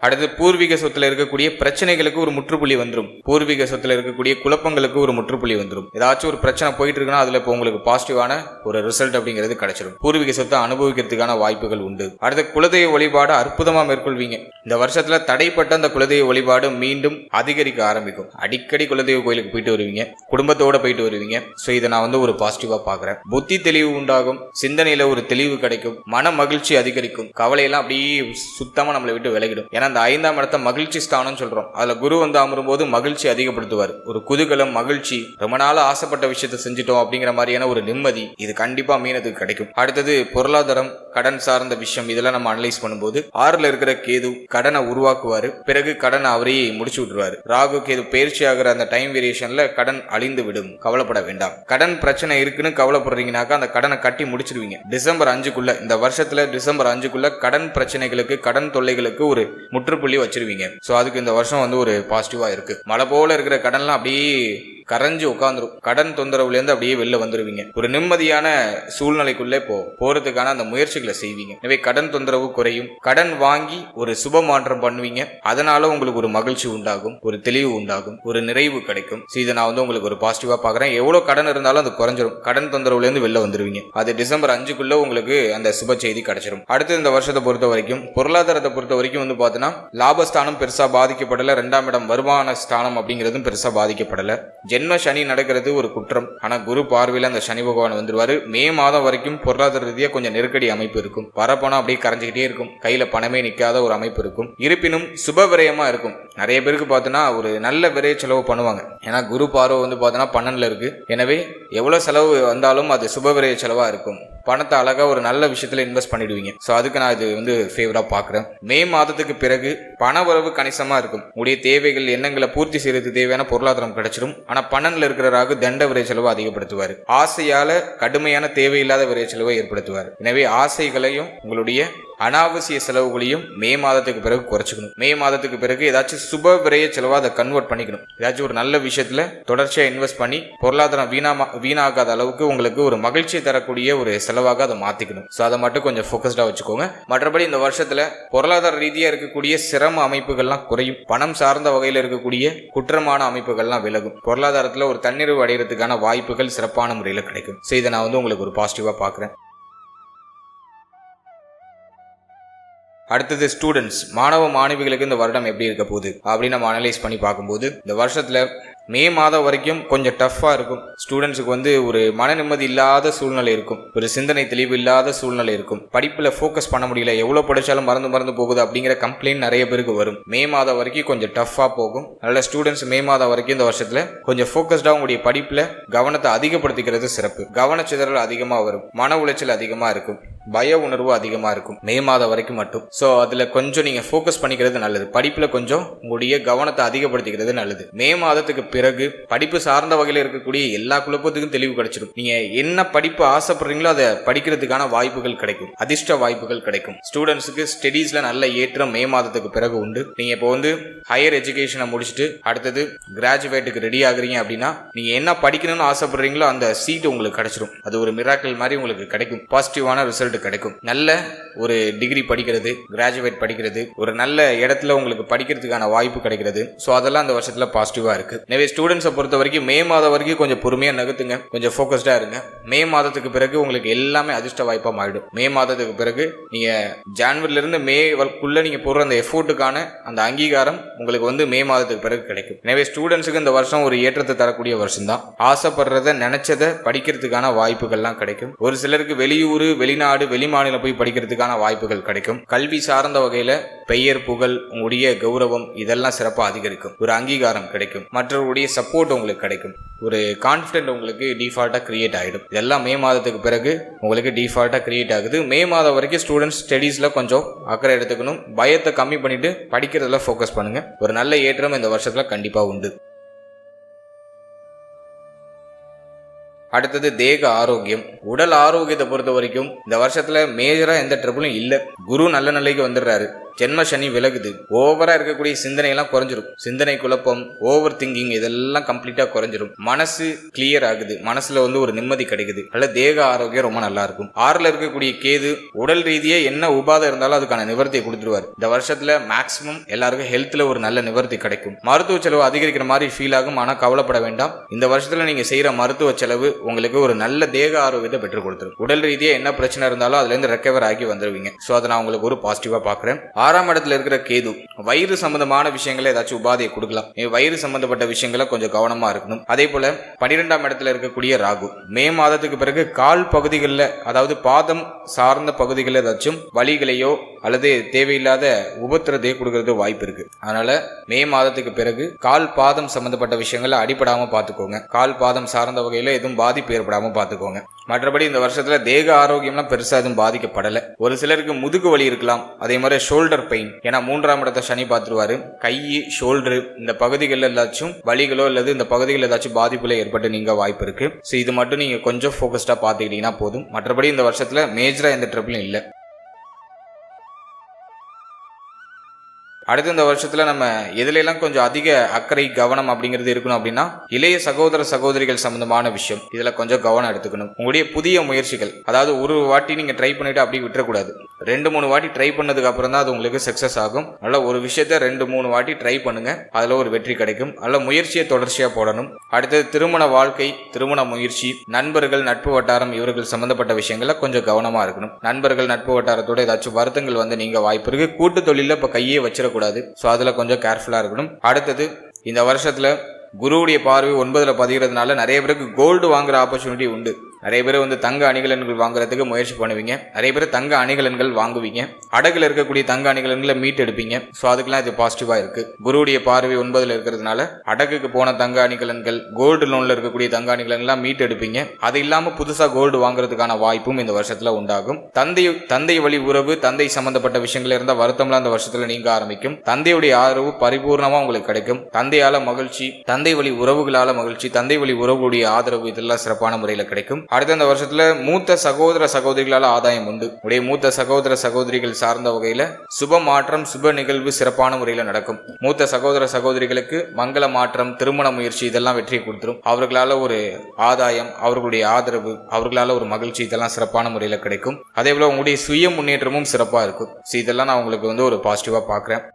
அடுத்து பூர்வீக சொத்துல இருக்கக்கூடிய பிரச்சனைகளுக்கு ஒரு முற்றுப்புள்ளி வந்துடும். பூர்வீக சொத்துல இருக்கக்கூடிய குழப்பங்களுக்கு ஒரு முற்றுப்புள்ளி வந்துடும். ஏதாச்சும் ஒரு பிரச்சனை போயிட்டு இருக்குன்னா அதுல இப்போ உங்களுக்கு பாசிட்டிவான ஒரு ரிசல்ட் அப்படிங்கிறது கிடைச்சிடும். பூர்வீக சொத்தை அனுபவிக்கிறதுக்கான வாய்ப்புகள் உண்டு. அடுத்து குலதெய்வ வழிபாடு அற்புதமா மேற்கொள்வீங்க. இந்த வருஷத்துல தடைப்பட்ட அந்த குலதெய்வ வழிபாடு மீண்டும் அதிகரிக்க ஆரம்பிக்கும். அடிக்கடி குலதெய்வ கோயிலுக்கு போயிட்டு வருவீங்க, குடும்பத்தோட போயிட்டு வருவீங்க. ஸோ இதை நான் வந்து ஒரு பாசிட்டிவா பாக்குறேன். புத்தி தெளிவு உண்டாகும், சிந்தனையில ஒரு தெளிவு கிடைக்கும், மன மகிழ்ச்சி அதிகரிக்கும், கவலையெல்லாம் அப்படியே சுத்தமா நம்மளை விட்டு விலகிடும். ஏன்னா அந்த 5ஆம் இடத்தை மகிழ்ச்சி ஸ்தானம் சொல்றோம். அதுல குரு வந்து அமரும் போது மகிழ்ச்சி அதிகப்படுத்துவார். ஒரு குதூகலம், மகிழ்ச்சி, ரொம்ப நாள் ஆசைப்பட்ட விஷயத்தை செஞ்சுட்டோம் அப்படிங்கிற மாதிரியான ஒரு நிம்மதி இது கண்டிப்பா மீனத்துக்கு கிடைக்கும். அடுத்தது பொருளாதாரம், கடன் சார்ந்த விஷயம் இதெல்லாம் நம்ம அனலைஸ் பண்ணும்போது 6ல் இருக்கிற கேது கடனை உருவாக்குவாரு. பிறகு கடனை அவரையே முடிச்சு விட்டுருவாரு. ராகு கேது பயிற்சி ஆகிற அந்த டைம் வேரியேஷன்ல கடன் அழிந்து விடும். கவலைப்பட வேண்டாம். கடன் பிரச்சனை இருக்குன்னு கவலைப்படுறீங்கன்னாக்கா அந்த கடனை கட்டி முடிச்சிருவீங்க. டிசம்பர் 5க்குள்ள, இந்த வருஷத்துல டிசம்பர் 5க்குள்ள கடன் பிரச்சனைகளுக்கு, கடன் தொல்லைகளுக்கு ஒரு முற்றுப்புள்ளி வச்சிருவீங்க. சோ அதுக்கு இந்த வருஷம் வந்து ஒரு பாசிட்டிவா இருக்கு. மழை போல இருக்கிற கடன்லாம் அப்படியே கரைஞ்சு உட்காந்துரும். கடன் தொந்தரவுல இருந்து அப்படியே வெளில வந்துருவீங்க. ஒரு நிம்மதியான சூழ்நிலைக்குள்ளே போறதுக்கான அந்த முயற்சிகளை செய்வீங்க. எனவே கடன் தொந்தரவு குறையும். கடன் வாங்கி ஒரு சுப மாற்றம் பண்ணுவீங்க. அதனால உங்களுக்கு ஒரு மகிழ்ச்சி உண்டாகும், ஒரு தெளிவு உண்டாகும், ஒரு நிறைவு கிடைக்கும். இதை நான் வந்து உங்களுக்கு ஒரு பாசிட்டிவா பாக்குறேன். எவ்வளவு கடன் இருந்தாலும் அது குறைஞ்சிரும். கடன் தொந்தரவுல இருந்து வெளில வந்துருவீங்க. அது டிசம்பர் 5க்குள்ள உங்களுக்கு அந்த சுப செய்தி கிடைச்சிடும். அடுத்து இந்த வருஷத்தை பொறுத்த வரைக்கும், பொருளாதாரத்தை பொறுத்த வரைக்கும் வந்து பார்த்தோன்னா லாபஸ்தானம் பெருசா பாதிக்கப்படல. 2ஆம் இடம் வருமான ஸ்தானம் அப்படிங்கிறதும் பெருசா பாதிக்கப்படல. ஜென்ம சனி நடக்கிறது ஒரு குற்றம். ஆனா குரு பார்வையில அந்த சனி பகவான் வந்துருவாரு. மே மாதம் வரைக்கும் பொருளாதார ரீதியா கொஞ்சம் நெருக்கடி அமைப்பு இருக்கும். வரப்பணம் அப்படியே கரைஞ்சிக்கிட்டே இருக்கும். கையில பணமே நிக்காத ஒரு அமைப்பு இருக்கும். இருப்பினும் சுப விரயமா இருக்கும். நிறைய பேருக்கு பார்த்தோன்னா ஒரு நல்ல விரைய செலவு பண்ணுவாங்க. ஏன்னா குரு பார்வை வந்து பார்த்தோன்னா 12ல் இருக்கு. எனவே எவ்வளவு செலவு வந்தாலும் அது சுப விரைய செலவா இருக்கும். பணத்தை அழகா ஒரு நல்ல விஷயத்துல இன்வெஸ்ட் பண்ணிடுவீங்க. சோ அதுக்கு நான் இது வந்து ஃபேவரா பாக்குறேன். மே மாதத்துக்கு பிறகு பண வரவு கணிசமா இருக்கும். உடைய தேவைகள், எண்ணங்களை பூர்த்தி செய்யறதுக்கு தேவையான பொருளாதாரம் கிடைச்சிடும். ஆனா 12ல் இருக்கிற ராகு தண்ட விரை செலவு அதிகப்படுத்துவார். ஆசையால கடுமையான தேவையில்லாத விரை செலவை ஏற்படுத்துவார். எனவே ஆசைகளையும் உங்களுடைய அனாவசிய செலவுகளையும் மே மாதத்துக்கு பிறகு குறைச்சிக்கணும். மே மாதத்துக்கு பிறகு ஏதாச்சும் சுப விரைய செலவா அதை கன்வெர்ட் பண்ணிக்கணும். ஏதாச்சும் ஒரு நல்ல விஷயத்துல தொடர்ச்சியா இன்வெஸ்ட் பண்ணி பொருளாதாரம் வீணாகாத அளவுக்கு உங்களுக்கு ஒரு மகிழ்ச்சி தரக்கூடிய ஒரு செலவாக அதை மாத்திக்கணும். சோ அதை மட்டும் கொஞ்சம் போக்கஸ்டா வச்சுக்கோங்க. மற்றபடி இந்த வருஷத்துல பொருளாதார ரீதியா இருக்கக்கூடிய சிரம அமைப்புகள்லாம் குறையும். பணம் சார்ந்த வகையில் இருக்கக்கூடிய குற்றமான அமைப்புகள்லாம் விலகும். பொருளாதாரத்துல ஒரு தன்னிறைவு அடைகிறதுக்கான வாய்ப்புகள் சிறப்பான முறையில் கிடைக்கும். சோ இதை நான் வந்து உங்களுக்கு ஒரு பாசிட்டிவா பாக்குறேன். அடுத்தது ஸ்டூடெண்ட்ஸ், மாணவ மாணவிகளுக்கு இந்த வருடம் எப்படி இருக்க போகுது அப்படின்னு நம்ம அனலைஸ் பண்ணி பார்க்கும்போது இந்த வருஷத்துல மே மாதம் வரைக்கும் கொஞ்சம் டஃப்பாக இருக்கும். ஸ்டூடெண்ட்ஸுக்கு வந்து ஒரு மன நிம்மதி இல்லாத சூழ்நிலை இருக்கும், ஒரு சிந்தனை தெளிவு இல்லாத சூழ்நிலை இருக்கும், படிப்பில் ஃபோக்கஸ் பண்ண முடியல, எவ்வளோ படித்தாலும் மறந்து போகுது அப்படிங்கிற கம்ப்ளைண்ட் நிறைய பேருக்கு வரும். மே மாதம் வரைக்கும் கொஞ்சம் டஃப்பாக போகும். அதனால் ஸ்டூடெண்ட்ஸ் மே மாதம் வரைக்கும் இந்த வருஷத்தில் கொஞ்சம் ஃபோக்கஸ்டாக உங்களுடைய படிப்பில் கவனத்தை அதிகப்படுத்திக்கிறது சிறப்பு. கவனச்சிதறல் அதிகமாக வரும், மன உளைச்சல் அதிகமாக இருக்கும், பய உணர்வு அதிகமாக இருக்கும் மே மாதம் வரைக்கும் மட்டும். ஸோ அதில் கொஞ்சம் நீங்கள் ஃபோக்கஸ் பண்ணிக்கிறது நல்லது. படிப்பில் கொஞ்சம் உங்களுடைய கவனத்தை அதிகப்படுத்திக்கிறது நல்லது. மே மாதத்துக்கு பிறகு படிப்பு சார்ந்த வகையில் இருக்கக்கூடிய எல்லா குழப்பத்துக்கும் தெளிவு கிடைச்சிடும். நீங்கள் என்ன படிப்பு ஆசைப்படுறீங்களோ அதை படிக்கிறதுக்கான வாய்ப்புகள் கிடைக்கும், அதிர்ஷ்ட வாய்ப்புகள் கிடைக்கும். ஸ்டூடெண்ட்ஸுக்கு ஸ்டடீஸில் நல்ல ஏற்றம் மே மாதத்துக்கு பிறகு உண்டு. நீங்கள் இப்போ வந்து ஹையர் எஜுகேஷனை முடிச்சுட்டு அடுத்தது கிராஜுவேட்டுக்கு ரெடி ஆகுறீங்க அப்படின்னா நீங்கள் என்ன படிக்கணும்னு ஆசைப்படுறீங்களோ அந்த சீட் உங்களுக்கு கிடைச்சிடும். அது ஒரு மிராக்கிள் மாதிரி உங்களுக்கு கிடைக்கும், பாசிட்டிவான ரிசல்ட் கிடைக்கும். நல்ல ஒரு டிகிரி படிக்கிறது, கிராஜுவேட் படிக்கிறது, ஒரு நல்ல இடத்துல உங்களுக்கு படிக்கிறதுக்கான வாய்ப்பு கிடைக்கிறது. ஸோ அதெல்லாம் அந்த வருஷத்துல பாசிட்டிவா இருக்கு. எனவே ஸ்டூடெண்ட்ஸை பொறுத்த வரைக்கும் மே மாதம் வரைக்கும் கொஞ்சம் பொறுமையா நகர்த்துங்க, கொஞ்சம் ஃபோக்கஸ்டா இருங்க. மே மாதத்துக்கு பிறகு உங்களுக்கு எல்லாமே அதிர்ஷ்ட வாய்ப்பா மாறிடும். மே மாதத்துக்கு பிறகு நீங்க ஜான்வரில இருந்து மே வரைக்குள்ள நீங்க போடுற அந்த எஃபோர்ட்டுக்கான அந்த அங்கீகாரம் உங்களுக்கு வந்து மே மாதத்துக்கு பிறகு கிடைக்கும். எனவே ஸ்டூடெண்ட்ஸுக்கு இந்த வருஷம் ஒரு ஏற்றத்தை தரக்கூடிய வருஷம் தான். ஆசைப்படுறத நினைச்சதை படிக்கிறதுக்கான வாய்ப்புகள்லாம் கிடைக்கும். ஒரு சிலருக்கு வெளியூர், வெளிநாடு, வெளிமாநிலம் போய் படிக்கிறதுக்கான வாய்ப்புகள் கிடைக்கும். கல்வி சார்ந்த வகையில பெயர், புகழ், உங்களுடைய கௌரவம் இதெல்லாம் சிறப்பாக அதிகரிக்கும். ஒரு அங்கீகாரம் கிடைக்கும், மற்றவருடைய சப்போர்ட் உங்களுக்கு கிடைக்கும், ஒரு கான்ஃபிடென்ட் உங்களுக்கு டிஃபால்ட்டாக கிரியேட் ஆகிடும். இதெல்லாம் மே மாதத்துக்கு பிறகு உங்களுக்கு டிஃபால்ட்டாக கிரியேட் ஆகுது. மே மாதம் வரைக்கும் ஸ்டூடெண்ட்ஸ் ஸ்டடீஸில் கொஞ்சம் அக்கறை எடுத்துக்கணும், பயத்தை கம்மி பண்ணிட்டு படிக்கிறதுல ஃபோக்கஸ் பண்ணுங்க. ஒரு நல்ல ஏற்றம் இந்த வருஷத்தில் கண்டிப்பாக உண்டு. அடுத்தது தேக ஆரோக்கியம். உடல் ஆரோக்கியத்தை பொறுத்த வரைக்கும் இந்த வருஷத்துல மேஜரா எந்த ட்ரபிளும் இல்லை. குரு நல்ல நிலைக்கு வந்துடுறாரு, ஜென்ம சனி விலகுது, ஓவரா இருக்கக்கூடிய சிந்தனை எல்லாம் குறைஞ்சிரும். சிந்தனை குழப்பம், ஓவர் திங்கிங் இதெல்லாம் கம்ப்ளீட்டா குறைஞ்சிரும். மனசு கிளியர் ஆகுது, மனசுல வந்து ஒரு நிம்மதி கிடைக்குது. அல்ல தேக ஆரோக்கியம் ரொம்ப நல்லா இருக்கும். 6ல் இருக்கக்கூடிய கேது உடல் ரீதியே என்ன உபாதை இருந்தாலும் அதுக்கான நிவர்த்தியை கொடுத்துருவார். இந்த வருஷத்துல மேக்சிமம் எல்லாருக்கும் ஹெல்த்ல ஒரு நல்ல நிவர்த்தி கிடைக்கும். மருத்துவ செலவு அதிகரிக்கிற மாதிரி ஃபீல் ஆகும், ஆனா கவலைப்பட வேண்டாம். இந்த வருஷத்துல நீங்க செய்யற மருத்துவ செலவு உங்களுக்கு ஒரு நல்ல தேக ஆரோக்கியத்தை பெற்றுக் கொடுத்துரும். உடல் ரீதியா என்ன பிரச்சனை இருந்தாலும் அதுல இருந்து ரெக்கவர் ஆகி வந்துருவீங்க. சோ அதை நான் உங்களுக்கு ஒரு பாசிட்டிவா பாக்குறேன். 6ஆம் இடத்துல இருக்கிற கேது வயிறு சம்பந்தமான விஷயங்களை ஏதாச்சும் உபாதையை கொடுக்கலாம். வயிறு சம்பந்தப்பட்ட விஷயங்களை கொஞ்சம் கவனமா இருக்கணும். அதே போல 12ஆம் இடத்துல இருக்கக்கூடிய ராகு மே மாதத்துக்கு பிறகு கால் பகுதிகளில், அதாவது பாதம் சார்ந்த பகுதிகளில் ஏதாச்சும் வலிகளையோ அல்லது தேவையில்லாத உபத்திரத்தை கொடுக்கறது வாய்ப்பு இருக்கு. அதனால மே மாதத்துக்கு பிறகு கால் பாதம் சம்பந்தப்பட்ட விஷயங்களை அடிபடாம பார்த்துக்கோங்க. கால் பாதம் சார்ந்த வகையில எதுவும் பாதிப்பு ஏற்படாம பார்த்துக்கோங்க. மற்றபடி இந்த வருஷத்துல தேக ஆரோக்கியம்லாம் பெருசா எதுவும் பாதிக்கப்படலை. ஒரு சிலருக்கு முதுகு வலி இருக்கலாம், அதே மாதிரி ஷோல்டர் பெயின், ஏன்னா 3ஆம் இடத்தை சனி பார்த்துருவாரு. கை, ஷோல்டர் இந்த பகுதிகளில் ஏதாச்சும் வலிகளோ அல்லது இந்த பகுதிகளில் ஏதாச்சும் பாதிப்புல ஏற்பட்டு நீங்க வாய்ப்பு இருக்கு. ஸோ இது மட்டும் நீங்க கொஞ்சம் ஃபோக்கஸ்டா பார்த்துக்கிட்டீங்கன்னா போதும். மற்றபடி இந்த வருஷத்துல மேஜரா எந்த ட்ரபிளும் இல்லை. அடுத்து இந்த வருஷத்துல நம்ம எதுல எல்லாம் கொஞ்சம் அதிக அக்கறை கவனம் அப்படிங்கிறது இருக்கணும் அப்படின்னா இளைய சகோதர சகோதரிகள் சம்பந்தமான விஷயம், இதுல கொஞ்சம் கவனம் எடுத்துக்கணும். உங்களுடைய புதிய முயற்சிகள், அதாவது ஒரு வாட்டி நீங்க ட்ரை பண்ணிட்டு அப்படி விட்டுறக்கூடாது. 2-3 வாட்டி ட்ரை பண்ணதுக்கு அப்புறம் தான் அது உங்களுக்கு சக்சஸ் ஆகும். அதனால ஒரு விஷயத்த 2-3 வாட்டி ட்ரை பண்ணுங்க, அதுல ஒரு வெற்றி கிடைக்கும். அதனால முயற்சியை தொடர்ச்சியா போடணும். அடுத்தது திருமண வாழ்க்கை, திருமண முயற்சி, நண்பர்கள், நட்பு வட்டாரம் இவர்கள் சம்பந்தப்பட்ட விஷயங்கள கொஞ்சம் கவனமா இருக்கணும். நண்பர்கள், நட்பு வட்டாரத்தோட ஏதாச்சும் வருத்தங்கள் வந்து நீங்க வாய்ப்பு இருக்கு. கூட்டு தொழில இப்ப கையே வச்சிடக்கூடாது. சோ அதுல கொஞ்சம் கேர்ஃபுல்லா இருக்கணும். அடுத்தது இந்த வருஷத்துல குருவுடைய பார்வை 9ல் பதிகிறதுனால நிறைய பேருக்கு கோல்டு வாங்குற ஆப்பர்ச்சுனிட்டி உண்டு. நிறைய பேர் வந்து தங்க அணிகலன்கள் வாங்குறதுக்கு முயற்சி பண்ணுவீங்க. நிறைய பேர் தங்க அணிகலன்கள் வாங்குவீங்க. அடகுல இருக்கக்கூடிய தங்க அணிகலன்களை மீட் எடுப்பீங்க. ஸோ அதுக்கெல்லாம் இது பாசிட்டிவா இருக்கு. குருவுடைய பார்வை 9ல் இருக்கிறதுனால அடகுக்கு போன தங்க அணிகலன்கள், கோல்டு லோன்ல இருக்கக்கூடிய தங்க அணிகலன்லாம் மீட் எடுப்பீங்க. அது இல்லாம புதுசா கோல்டு வாங்குறதுக்கான வாய்ப்பும் இந்த வருஷத்துல உண்டாகும். தந்தை வழி உறவு, தந்தை சம்பந்தப்பட்ட விஷயங்கள் இருந்தா வருத்தம்லாம் இந்த வருஷத்துல நீங்க ஆரம்பிக்கும். தந்தையுடைய ஆதரவு பரிபூர்ணமா உங்களுக்கு கிடைக்கும். தந்தையால மகிழ்ச்சி, தந்தை வழி உறவுகளால மகிழ்ச்சி, தந்தை வழி உறவுடைய ஆதரவு இதெல்லாம் சிறப்பான முறையில கிடைக்கும். அடுத்த இந்த வருஷத்துல மூத்த சகோதர சகோதரிகளால ஆதாயம் உண்டு. உடைய மூத்த சகோதர சகோதரிகள் சார்ந்த வகையில சுப மாற்றம், சுப நிகழ்வு சிறப்பான முறையில நடக்கும். மூத்த சகோதர சகோதரிகளுக்கு மங்கள மாற்றம், திருமண முயற்சி இதெல்லாம் வெற்றியை கொடுத்துரும். அவர்களால ஒரு ஆதாயம், அவர்களுடைய ஆதரவு, அவர்களால ஒரு மகிழ்ச்சி இதெல்லாம் சிறப்பான முறையில கிடைக்கும். அதே போல உங்களுடைய சுய முன்னேற்றமும் சிறப்பா இருக்கும். இதெல்லாம் நான் உங்களுக்கு வந்து ஒரு பாசிட்டிவா பாக்குறேன்.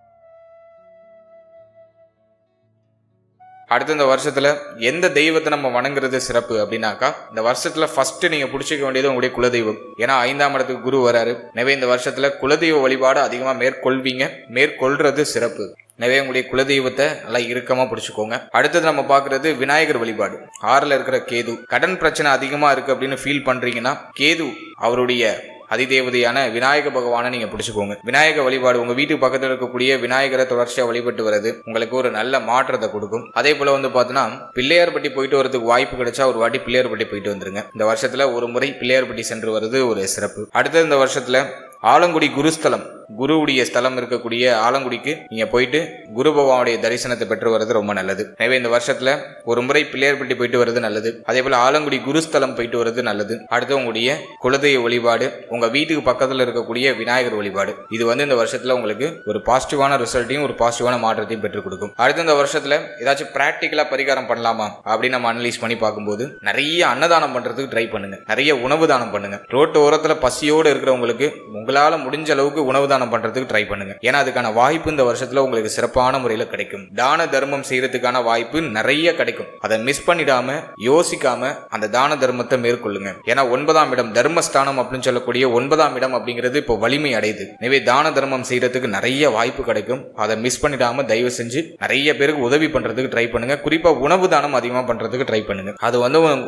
அடுத்த இந்த வருஷத்துல எந்த தெய்வத்தை நம்ம வணங்குறது சிறப்பு அப்படின்னாக்கா, இந்த வருஷத்துல ஃபர்ஸ்ட் நீங்க பிடிச்சிக்க வேண்டியது உங்களுடைய குலதெய்வம். ஏன்னா 5ஆம் இடத்துக்கு குரு வராரு. எனவே இந்த வருஷத்துல குலதெய்வ வழிபாடு அதிகமா மேற்கொள்வீங்க, மேற்கொள்றது சிறப்பு. எனவே உங்களுடைய குலதெய்வத்தை நல்லா இறுக்கமா பிடிச்சுக்கோங்க. அடுத்தது நம்ம பார்க்கறது விநாயகர் வழிபாடு. 6ல இருக்கிற கேது. கடன் பிரச்சனை அதிகமா இருக்கு அப்படின்னு ஃபீல் பண்றீங்கன்னா கேது அவருடைய அதிதேவதையான விநாயக பகவானை நீங்க பிடிச்சுக்கோங்க. விநாயக வழிபாடு உங்க வீட்டுக்கு பக்கத்தில் இருக்கக்கூடிய விநாயகரை தொடர்ச்சியா வழிபட்டு வர்றது உங்களுக்கு ஒரு நல்ல மாற்றத்தை கொடுக்கும். அதே போல பாத்தீங்கன்னா பிள்ளையார்பட்டி போயிட்டு வரதுக்கு வாய்ப்பு கிடைச்சா ஒரு வாட்டி பிள்ளையார்பட்டி போயிட்டு வந்துருங்க. இந்த வருஷத்துல ஒரு முறை பிள்ளையார்பட்டி சென்று வருது ஒரு சிறப்பு. அடுத்தது இந்த வருஷத்துல ஆலங்குடி குருஸ்தலம், குருவுடைய ஸ்தலம் இருக்கக்கூடிய ஆலங்குடிக்கு நீங்க போயிட்டு குரு பகவானுடைய தரிசனத்தை பெற்று வர்றது ரொம்ப நல்லது. எனவே இந்த வருஷத்துல ஒரு முறை பிள்ளையார்பட்டி போயிட்டு வருது நல்லது. அதே போல ஆலங்குடி குருஸ்தலம் போயிட்டு வருது நல்லது. அடுத்து உங்களுடைய குலதெய்வ வழிபாடு, உங்க வீட்டுக்கு பக்கத்துல இருக்கக்கூடிய விநாயகர் வழிபாடு, இது இந்த வருஷத்துல உங்களுக்கு ஒரு பாசிட்டிவான ரிசல்ட்டையும் ஒரு பாசிட்டிவான மாற்றத்தையும் பெற்றுக் கொடுக்கும். அடுத்து இந்த வருஷத்துல ஏதாச்சும் பிராக்டிக்கலா பரிகாரம் பண்ணலாமா அப்படின்னு நம்ம அனலைஸ் பண்ணி பார்க்கும்போது நிறைய அன்னதானம் பண்றதுக்கு ட்ரை பண்ணுங்க. நிறைய உணவு தானம் பண்ணுங்க. ரோட்டு ஓரத்துல பசியோடு இருக்கிறவங்களுக்கு உங்களால முடிஞ்ச அளவுக்கு உணவு தானம் பண்றதுக்கு ட்ரை பண்ணுங்க. ஏன்னா அதுக்கான வாய்ப்பு இந்த வருஷத்துல உங்களுக்கு சிறப்பான முறையில் கிடைக்கும். தான தர்மம் செய்யறதுக்கான வாய்ப்பு நிறைய கிடைக்கும். அதை மிஸ் பண்ணிடாம யோசிக்காம அந்த தான தர்மத்தை மேற்கொள்ளுங்க. ஏன்னா 9ஆம் இடம் தர்மஸ்தானம் அப்படின்னு சொல்லக்கூடிய 9ஆம் இடம் அப்படிங்கிறது இப்போ வலிமை அடையுது. எனவே தான தர்மம் செய்யறதுக்கு நிறைய வாய்ப்பு கிடைக்கும். அதை மிஸ் பண்ணிடாம தயவு செஞ்சு நிறைய பேருக்கு உதவி பண்றதுக்கு ட்ரை பண்ணுங்க. குறிப்பா உணவு தானம் அதிகமா பண்றதுக்கு ட்ரை பண்ணுங்க. அது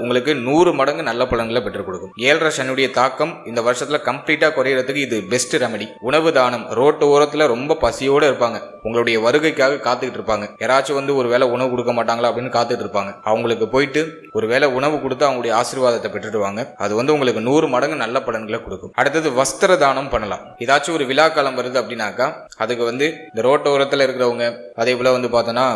உங்களுக்கு 100 மடங்கு நல்ல பலன்களை பெற்றுக் கொடுக்கும். 7.5 சனியுடைய தாக்கம் இந்த வருஷத்துல கம்ப்ளீட்டா குறையறதுக்கு இது பெஸ்ட் ரெமெடி. உணவு தானம். ரோட்டு ஓரத்துல ரொம்ப பசியோட இருப்பாங்க, உங்களுடைய வருகைக்காக காத்துக்கிட்டு இருப்பாங்க. யாராச்சும் ஒரு வேளை உணவு கொடுக்க மாட்டாங்களா அப்படின்னு காத்துட்டு இருப்பாங்க. அவங்களுக்கு போயிட்டு ஒரு வேளை உணவு கொடுத்து அவங்களுடைய ஆசீர்வாதத்தை பெற்றுடுவாங்க. அது உங்களுக்கு 100 மடங்கு நல்ல பலன்களை கொடுக்கும். அடுத்தது வஸ்திர தானம் பண்ணலாம். ஏதாச்சும் ஒரு விழா காலம் வருது அப்படின்னாக்கா அதுக்கு இந்த ரோட்டு ஓரத்துல இருக்கிறவங்க, அதே போல பார்த்தோன்னா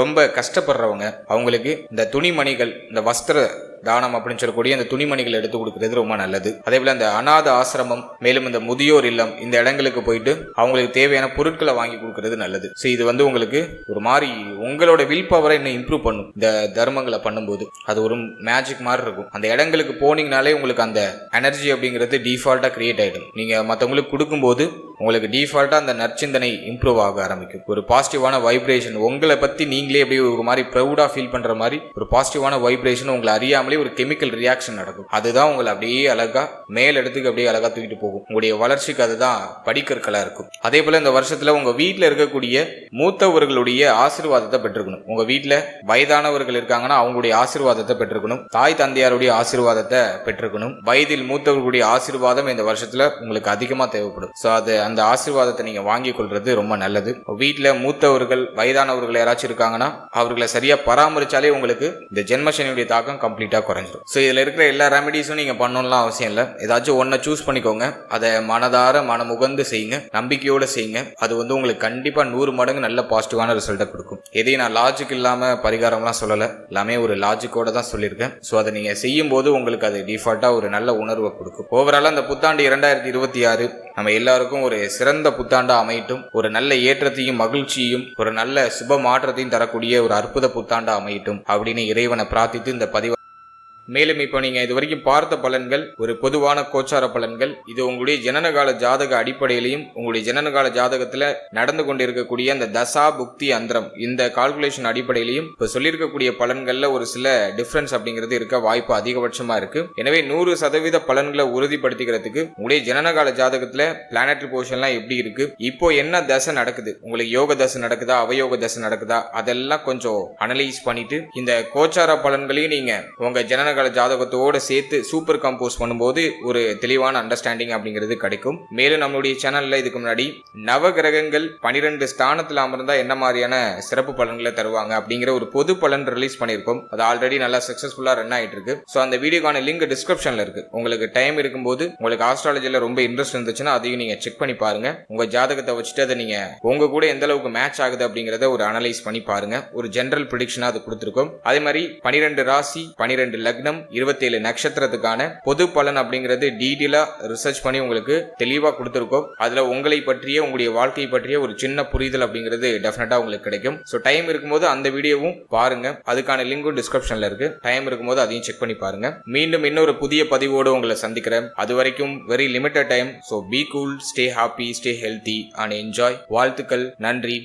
ரொம்ப கஷ்டப்படுறவங்க, அவங்களுக்கு இந்த துணிமணிகள், இந்த வஸ்திர தானம் அப்படின்னு சொல்லக்கூடிய அந்த துணிமணிகள் எடுத்து கொடுக்கிறது ரொம்ப நல்லது. அதே போல இந்த அநாத ஆசிரமம், மேலும் இந்த முதியோர் இல்லம், இந்த இடங்களுக்கு போயிட்டு அவங்களுக்கு தேவையான பொருட்களை வாங்கி கொடுக்கிறது நல்லது. ஸோ இது உங்களுக்கு ஒரு மாதிரி உங்களோட வில் பவரை இன்னும் இம்ப்ரூவ் பண்ணும். இந்த தர்மங்களை பண்ணும்போது அது ஒரு மேஜிக் மாதிரி இருக்கும். அந்த இடங்களுக்கு போனீங்கனாலே உங்களுக்கு அந்த எனர்ஜி அப்படிங்கிறது டிஃபால்ட்டா கிரியேட் ஆயிடும். நீங்க மற்றவங்களுக்கு கொடுக்கும்போது உங்களுக்கு டிஃபால்ட்டா அந்த நற்சிந்தனை இம்ப்ரூவ் ஆக ஆரம்பிக்கும். ஒரு பாசிட்டிவான வைப்ரேஷன், உங்களை பத்தி நீங்களே அப்படியே ஒரு மாதிரி ப்ரௌடா ஃபீல் பண்ற மாதிரி ஒரு பாசிட்டிவான வைப்ரேஷன் உங்களை அறியாமலே ஒரு கெமிக்கல் ரியாக்ஷன் நடக்கும். அதுதான் உங்களை அப்படியே அழகா மேல் இடத்துக்கு அப்படியே அழகா தூக்கிட்டு போகும். உங்களுடைய வளர்ச்சிக்கு அதுதான் படிக்கற்களா இருக்கும். அதே போல இந்த வருஷத்துல உங்க வீட்டுல இருக்கக்கூடிய மூத்தவர்களுடைய ஆசீர்வாதத்தை பெற்றுக்கணும். உங்க வீட்டுல வயதானவர்கள் இருக்காங்கன்னா அவங்களுடைய ஆசீர்வாதத்தை பெற்றுக்கணும். தாய் தந்தையாருடைய ஆசீர்வாதத்தை பெற்றுக்கணும். வயதில் மூத்தவர்களுடைய ஆசீர்வாதம் இந்த வருஷத்துல உங்களுக்கு அதிகமா தேவைப்படும். ஸோ அந்த ஆசீர்வாதத்தை நீங்க வாங்கி கொள்றது ரொம்ப நல்லது. வீட்டுல மூத்தவர்கள் வயதானவர்கள் யாராச்சும் இருக்காங்கன்னா அவர்களை சரியா பராமரிச்சாலே உங்களுக்கு இந்த ஜென்மசனியுடைய தாக்கம் கம்ப்ளீட்டா குறைஞ்சிடும். ஸோ இதுல இருக்கிற எல்லா ரெமெடிஸும் நீங்க பண்ணணும்லாம் அவசியம் இல்லை. ஏதாச்சும் ஒன்றை சூஸ் பண்ணிக்கோங்க. அதை மனதார மனமுகந்து செய்யுங்க, நம்பிக்கையோட செய்யுங்க. அது உங்களுக்கு கண்டிப்பா 100 மடங்கு நல்ல பாசிட்டிவான ரிசல்ட்டை கொடுக்கும். எதையும் நான் லாஜிக் இல்லாம பரிகாரம்லாம் சொல்லலை, எல்லாமே ஒரு லாஜிக்கோட தான் சொல்லியிருக்கேன். ஸோ அதை நீங்க செய்யும் போது உங்களுக்கு அது டிஃபால்ட்டா ஒரு நல்ல உணர்வை கொடுக்கும். ஓவராலா அந்த புத்தாண்டு 2026 நம்ம எல்லாருக்கும் ஒரு சிறந்த புத்தாண்டா அமையட்டும். ஒரு நல்ல ஏற்றத்தையும் மகிழ்ச்சியையும் ஒரு நல்ல சுப மாற்றத்தையும் தரக்கூடிய ஒரு அற்புத புத்தாண்டா அமையட்டும் அப்படின்னு இறைவனை பிரார்த்தித்து இந்த பதிவு. மேலும் இப்போ நீங்க இது வரைக்கும் பார்த்த பலன்கள் ஒரு பொதுவான கோச்சார பலன்கள். இது உங்களுடைய ஜனனகால ஜாதக அடிப்படையிலையும் உங்களுடைய ஜனனகால ஜாதகத்துல நடந்து கொண்டிருக்கக்கூடிய அந்த தசா புக்தி அந்தரம் இந்த கால்குலேஷன் அடிப்படையிலையும் இப்ப சொல்லியிருக்கக்கூடிய பலன்கள்ல ஒரு சில டிஃபரன்ஸ் அப்படிங்கிறது இருக்க வாய்ப்பு அதிகபட்சமா இருக்கு. எனவே 100% பலன்களை உறுதிப்படுத்திக்கிறதுக்கு உங்களுடைய ஜனனகால ஜாதகத்துல பிளானட்டரி பொசிஷன்லாம் எப்படி இருக்கு, இப்போ என்ன தசை நடக்குது, உங்களுக்கு யோக தசை நடக்குதா அவயோக தசை நடக்குதா, அதெல்லாம் கொஞ்சம் அனலைஸ் பண்ணிட்டு இந்த கோச்சார பலன்களையும் நீங்க உங்க ஜனனகால ஜாதகத்தோட சேர்த்து சூப்பர் கம்போஸ் பண்ணும்போது ஒரு தெளிவான அண்டர்ஸ்டாண்டிங் அப்படிங்கிறது கிடைக்கும். மேலும் நம்மளுடைய சேனல்ல இதுக்கு முன்னாடி நவகிரகங்கள் 12 ஸ்தானத்துல அமர்ந்தா என்ன மாதிரியான சிறப்பு பலன்களை தருவாங்க அப்படிங்கிற ஒரு பொது பலன் ரிலீஸ் பண்ணிருக்கோம். அது ஆல்ரெடி நல்லா சக்சஸ்ஃபுல்லா ரன் ஆயிட்டு இருக்கு. சோ அந்த வீடியோக்கான லிங்க் டிஸ்கிரிப்ஷன்ல இருக்கு. உங்களுக்கு டைம் இருக்கும்போது உங்களுக்கு ஆஸ்ட்ராலஜில ரொம்ப இன்ட்ரெஸ்ட் இருந்துச்சுன்னா அதையும் நீங்க செக் பண்ணி பாருங்க. உங்க ஜாதகத்தை வச்சுட்டு அதை நீங்க உங்க கூட எந்த அளவுக்கு மேட்ச் ஆகுது அப்படிங்கறத ஒரு அனலைஸ் பண்ணி பாருங்க. ஒரு ஜெனரல் ப்ரெடிக்ஷனா அது கொடுத்திருக்கோம். அதே மாதிரி 12 ராசி 12 லக்னம் 27 நட்சத்திரத்துக்கான பொது பலன் அப்படிங்கிறது டீடெயிலா ரிசர்ச் பண்ணி உங்களுக்கு தெளிவா கொடுத்திருக்கோம். அதுல உங்களை பற்றிய உங்களுடைய வாழ்க்கை பற்றிய ஒரு சின்ன புரிதல் அப்படிங்கிறது டெஃபினட்டா உங்களுக்கு கிடைக்கும். சோ டைம் இருக்கும்போது அந்த வீடியோவும் பாருங்க. அதுக்கான லிங்கும் டிஸ்கிரிப்ஷன்ல இருக்கு. டைம் இருக்கும்போது அதையும் செக் பண்ணி பாருங்க. மீண்டும் இன்னொரு புதிய பதிவோடு உங்களை சந்திக்கிறேன். அது வரைக்கும் very limited time. So be cool, stay happy, stay healthy and enjoy. வாழ்த்துக்கள். நன்றி.